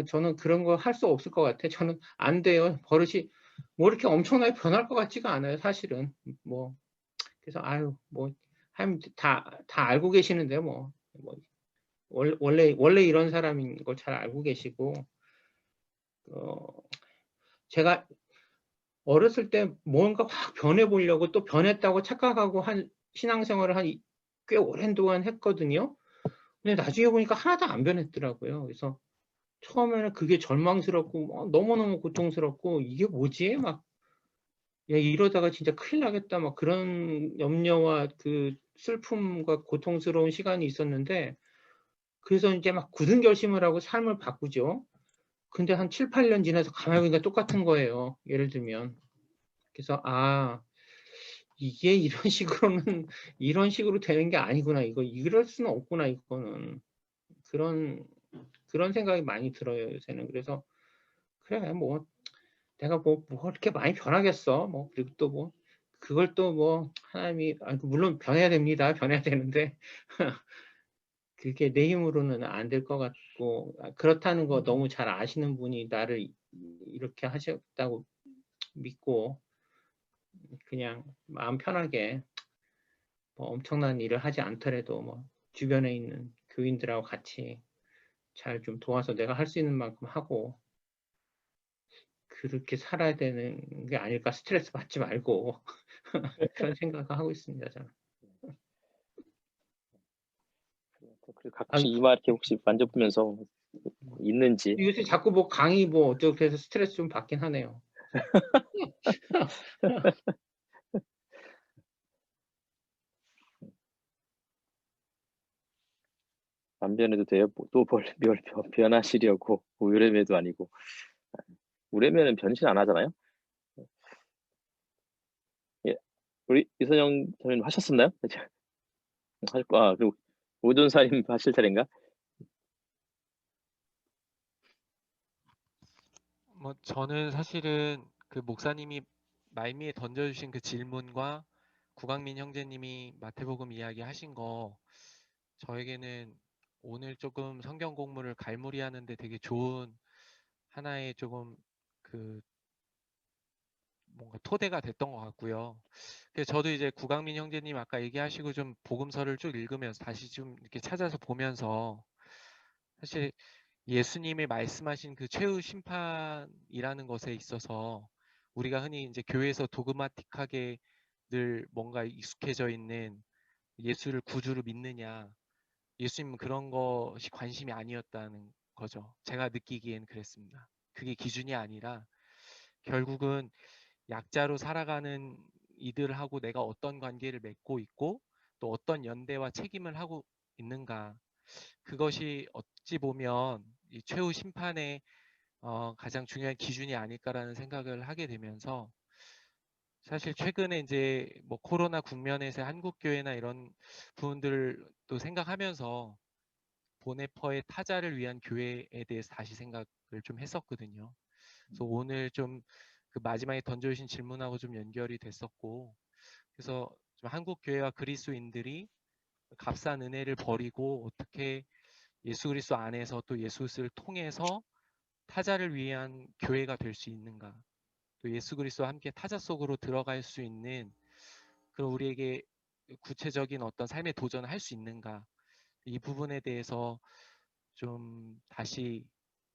저는 그런 거 할 수 없을 것 같아. 저는 안 돼요. 버릇이 뭐 이렇게 엄청나게 변할 것 같지가 않아요. 사실은 뭐 그래서 뭐 하면 다 알고 계시는데 뭐 원래 이런 사람인 걸 잘 알고 계시고 제가 어렸을 때 뭔가 확 변해보려고 또 변했다고 착각하고 신앙생활을 꽤 오랜 동안 했거든요. 근데 나중에 보니까 하나도 안 변했더라고요. 그래서 처음에는 그게 절망스럽고 너무너무 고통스럽고 이게 뭐지? 막 야, 이러다가 진짜 큰일 나겠다. 막 그런 염려와 그 슬픔과 고통스러운 시간이 있었는데 그래서 이제 막 굳은 결심을 하고 삶을 바꾸죠. 근데 한 7, 8년 지나서 가만히 보니까 똑같은 거예요. 예를 들면. 그래서 이게 이런 식으로 되는 게 아니구나. 이럴 수는 없구나. 이거는 그런 생각이 많이 들어요. 요새는. 그래서 그래 뭐 내가 뭐 이렇게 많이 변하겠어. 뭐 그리고 또 뭐 그걸 또 뭐 하나님이 물론 변해야 됩니다. 변해야 되는데 그게 내 힘으로는 안 될 것 같고 그렇다는 거 너무 잘 아시는 분이 나를 이렇게 하셨다고 믿고 그냥 마음 편하게 뭐 엄청난 일을 하지 않더라도 뭐 주변에 있는 교인들하고 같이 잘 좀 도와서 내가 할 수 있는 만큼 하고 그렇게 살아야 되는 게 아닐까. 스트레스 받지 말고 그런 생각을 하고 있습니다. 저는. 그리고 가끔씩 이마 이렇게 혹시 만져보면서 있는지. 요새 자꾸 뭐 강의 뭐 어쩌고 해서 스트레스 좀 받긴 하네요. 반변해도 돼요? 또 변하시려고. 우레메도 아니고. 우레메는 변신 안 하잖아요. 예, 우리 이선영 선생님 하셨었나요? 그리고 오전사님 하실 차례인가? 뭐 저는 사실은 그 목사님이 말미에 던져주신 그 질문과 구강민 형제님이 마태복음 이야기 하신 거 저에게는 오늘 조금 성경 공부를 갈무리하는데 되게 좋은 하나의 조금 그 뭔가 토대가 됐던 것 같고요. 그래서 저도 이제 구강민 형제님 아까 얘기하시고 좀 복음서를 쭉 읽으면서 다시 좀 이렇게 찾아서 보면서 사실 예수님이 말씀하신 그 최후 심판이라는 것에 있어서 우리가 흔히 이제 교회에서 도그마틱하게 늘 뭔가 익숙해져 있는 예수를 구주로 믿느냐, 예수님은 그런 것이 관심이 아니었다는 거죠. 제가 느끼기엔 그랬습니다. 그게 기준이 아니라 결국은 약자로 살아가는 이들하고 내가 어떤 관계를 맺고 있고 또 어떤 연대와 책임을 하고 있는가. 그것이 어찌 보면 이 최후 심판의 가장 중요한 기준이 아닐까라는 생각을 하게 되면서 사실 최근에 이제 뭐 코로나 국면에서 한국 교회나 이런 부분들도 생각하면서 보네퍼의 타자를 위한 교회에 대해서 다시 생각을 좀 했었거든요. 그래서 오늘 좀 그 마지막에 던져주신 질문하고 좀 연결이 됐었고, 그래서 좀 한국 교회와 그리스도인들이 값싼 은혜를 버리고 어떻게 예수 그리스도 안에서 또 예수 그리스도를 통해서 타자를 위한 교회가 될 수 있는가, 또 예수 그리스도와 함께 타자 속으로 들어갈 수 있는 그런 우리에게 구체적인 어떤 삶의 도전을 할 수 있는가, 이 부분에 대해서 좀 다시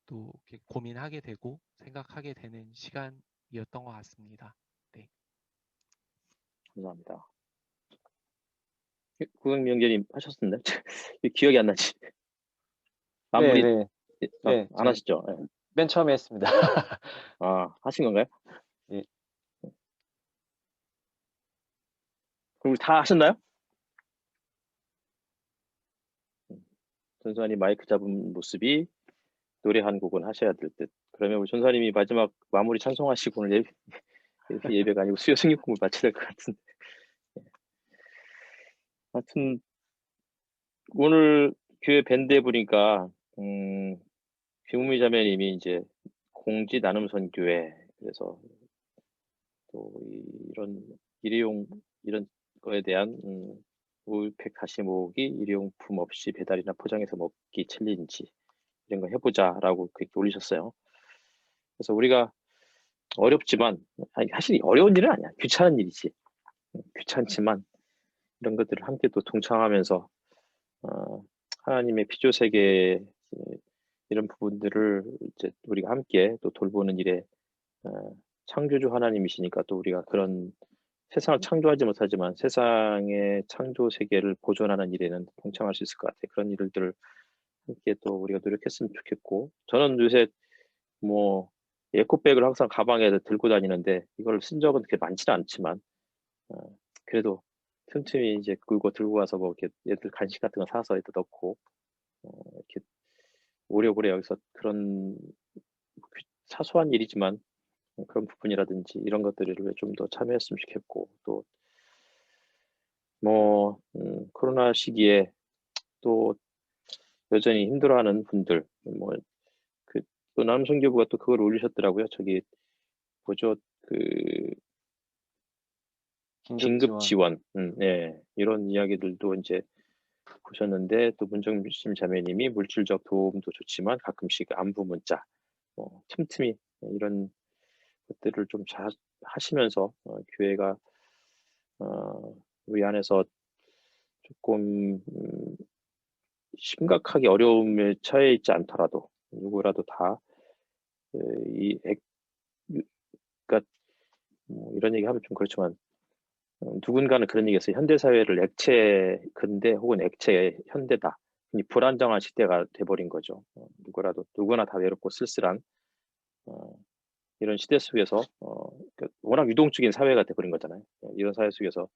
또 이렇게 고민하게 되고 생각하게 되는 시간이었던 것 같습니다. 네. 감사합니다. 구강명제님 하셨었나요? 기억이 안 나지. 마무리 네. 안 하시죠? 네. 맨 처음에 했습니다. 하신 건가요? 예. 그럼 다 하셨나요? 전사님 마이크 잡은 모습이 노래 한 곡은 하셔야 될 듯. 그러면 우리 전사님이 마지막 마무리 찬송하시고 오늘 예배가 아니고 수요 승립공을 마쳐야 될 것 같은데. 하여튼 오늘 교회 밴드에 보니까 김우미 자매님이 이제 공지 나눔 선교회, 그래서 또 이런 일회용 이런 거에 대한 우유팩 다시 모으기, 일회용품 없이 배달이나 포장해서 먹기 챌린지 이런 거 해보자라고 그렇게 올리셨어요. 그래서 우리가 어렵지만, 사실 어려운 일은 아니야. 귀찮은 일이지. 귀찮지만 이런 것들을 함께 또 동참하면서 하나님의 피조 세계 이런 부분들을 이제 우리가 함께 또 돌보는 일에 창조주 하나님이시니까 또 우리가 그런 세상을 창조하지 못하지만 세상의 창조 세계를 보존하는 일에는 동참할 수 있을 것 같아요. 그런 일들을 함께 또 우리가 노력했으면 좋겠고, 저는 요새 뭐 에코백을 항상 가방에 들고 다니는데 이걸 쓴 적은 그렇게 많지는 않지만 그래도 틈틈이 이제 그거 들고 가서 뭐 이렇게 얘들 간식 같은 거 사서 이렇게 넣고 이렇게 오래오래 여기서 그런 사소한 일이지만 그런 부분이라든지 이런 것들을 좀 더 참여했으면 좋겠고, 또 뭐 코로나 시기에 또 여전히 힘들어하는 분들, 또 남성교부가 또 그걸 올리셨더라고요. 저기 뭐죠, 그 긴급 지원, 네, 이런 이야기들도 이제 보셨는데, 또 문정심 자매님이 물질적 도움도 좋지만 가끔씩 안부 문자, 틈틈이 이런 것들을 좀 잘 하시면서 교회가 우리 안에서 조금 심각하게 어려움에 처해 있지 않더라도 누구라도 다 그러니까 이런 얘기하면 좀 그렇지만 누군가는 그런 얘기했어요. 현대 사회를 액체 근대 혹은 액체 현대다. 이 불안정한 시대가 돼버린 거죠. 누구나 다 외롭고 쓸쓸한 이런 시대 속에서 워낙 유동적인 사회가 돼버린 거잖아요. 이런 사회 속에서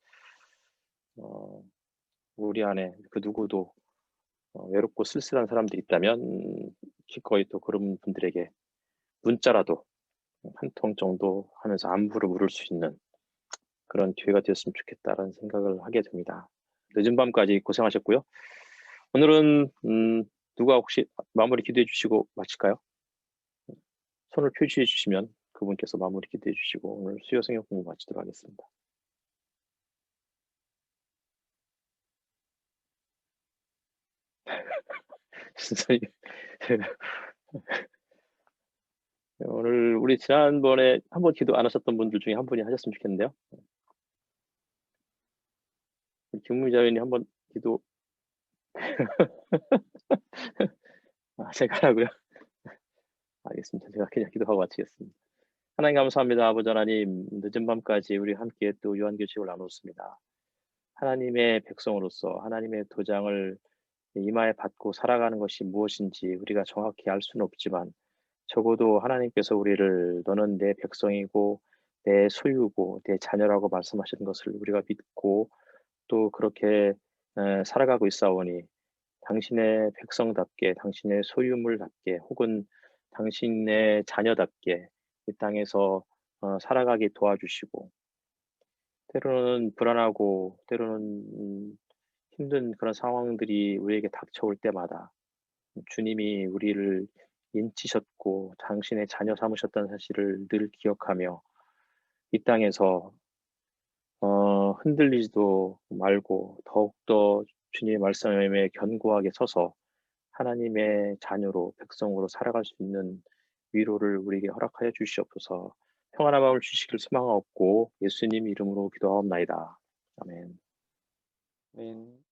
우리 안에 그 누구도 외롭고 쓸쓸한 사람들이 있다면 기꺼이 또 그런 분들에게 문자라도 한 통 정도 하면서 안부를 물을 수 있는 그런 기회가 되었으면 좋겠다라는 생각을 하게 됩니다. 늦은 밤까지 고생하셨고요. 오늘은 누가 혹시 마무리 기도해 주시고 마칠까요? 손을 표시해 주시면 그분께서 마무리 기도해 주시고 오늘 수요 성경 공부 마치도록 하겠습니다. 선생님, 오늘 우리 지난번에 한번 기도 안 하셨던 분들 중에 한 분이 하셨으면 좋겠는데요. 김무자연이 한번 기도 제가 하라고요? 알겠습니다. 제가 그냥 기도하고 마치겠습니다. 하나님 감사합니다. 아버지 하나님, 늦은 밤까지 우리 함께 또 요한교식을 나눴습니다. 하나님의 백성으로서 하나님의 도장을 이마에 받고 살아가는 것이 무엇인지 우리가 정확히 알 수는 없지만 적어도 하나님께서 우리를 너는 내 백성이고 내 소유고 내 자녀라고 말씀하시는 것을 우리가 믿고 또 그렇게 살아가고 있사오니 당신의 백성답게 당신의 소유물답게 혹은 당신의 자녀답게 이 땅에서 살아가게 도와주시고 때로는 불안하고 때로는 힘든 그런 상황들이 우리에게 닥쳐올 때마다 주님이 우리를 인치셨고 당신의 자녀 삼으셨다는 사실을 늘 기억하며 이 땅에서 흔들리지도 말고 더욱더 주님의 말씀에 견고하게 서서 하나님의 자녀로 백성으로 살아갈 수 있는 위로를 우리에게 허락하여 주시옵소서. 평안한 마음을 주시길 소망하옵고 예수님 이름으로 기도하옵나이다. 아멘. 아멘.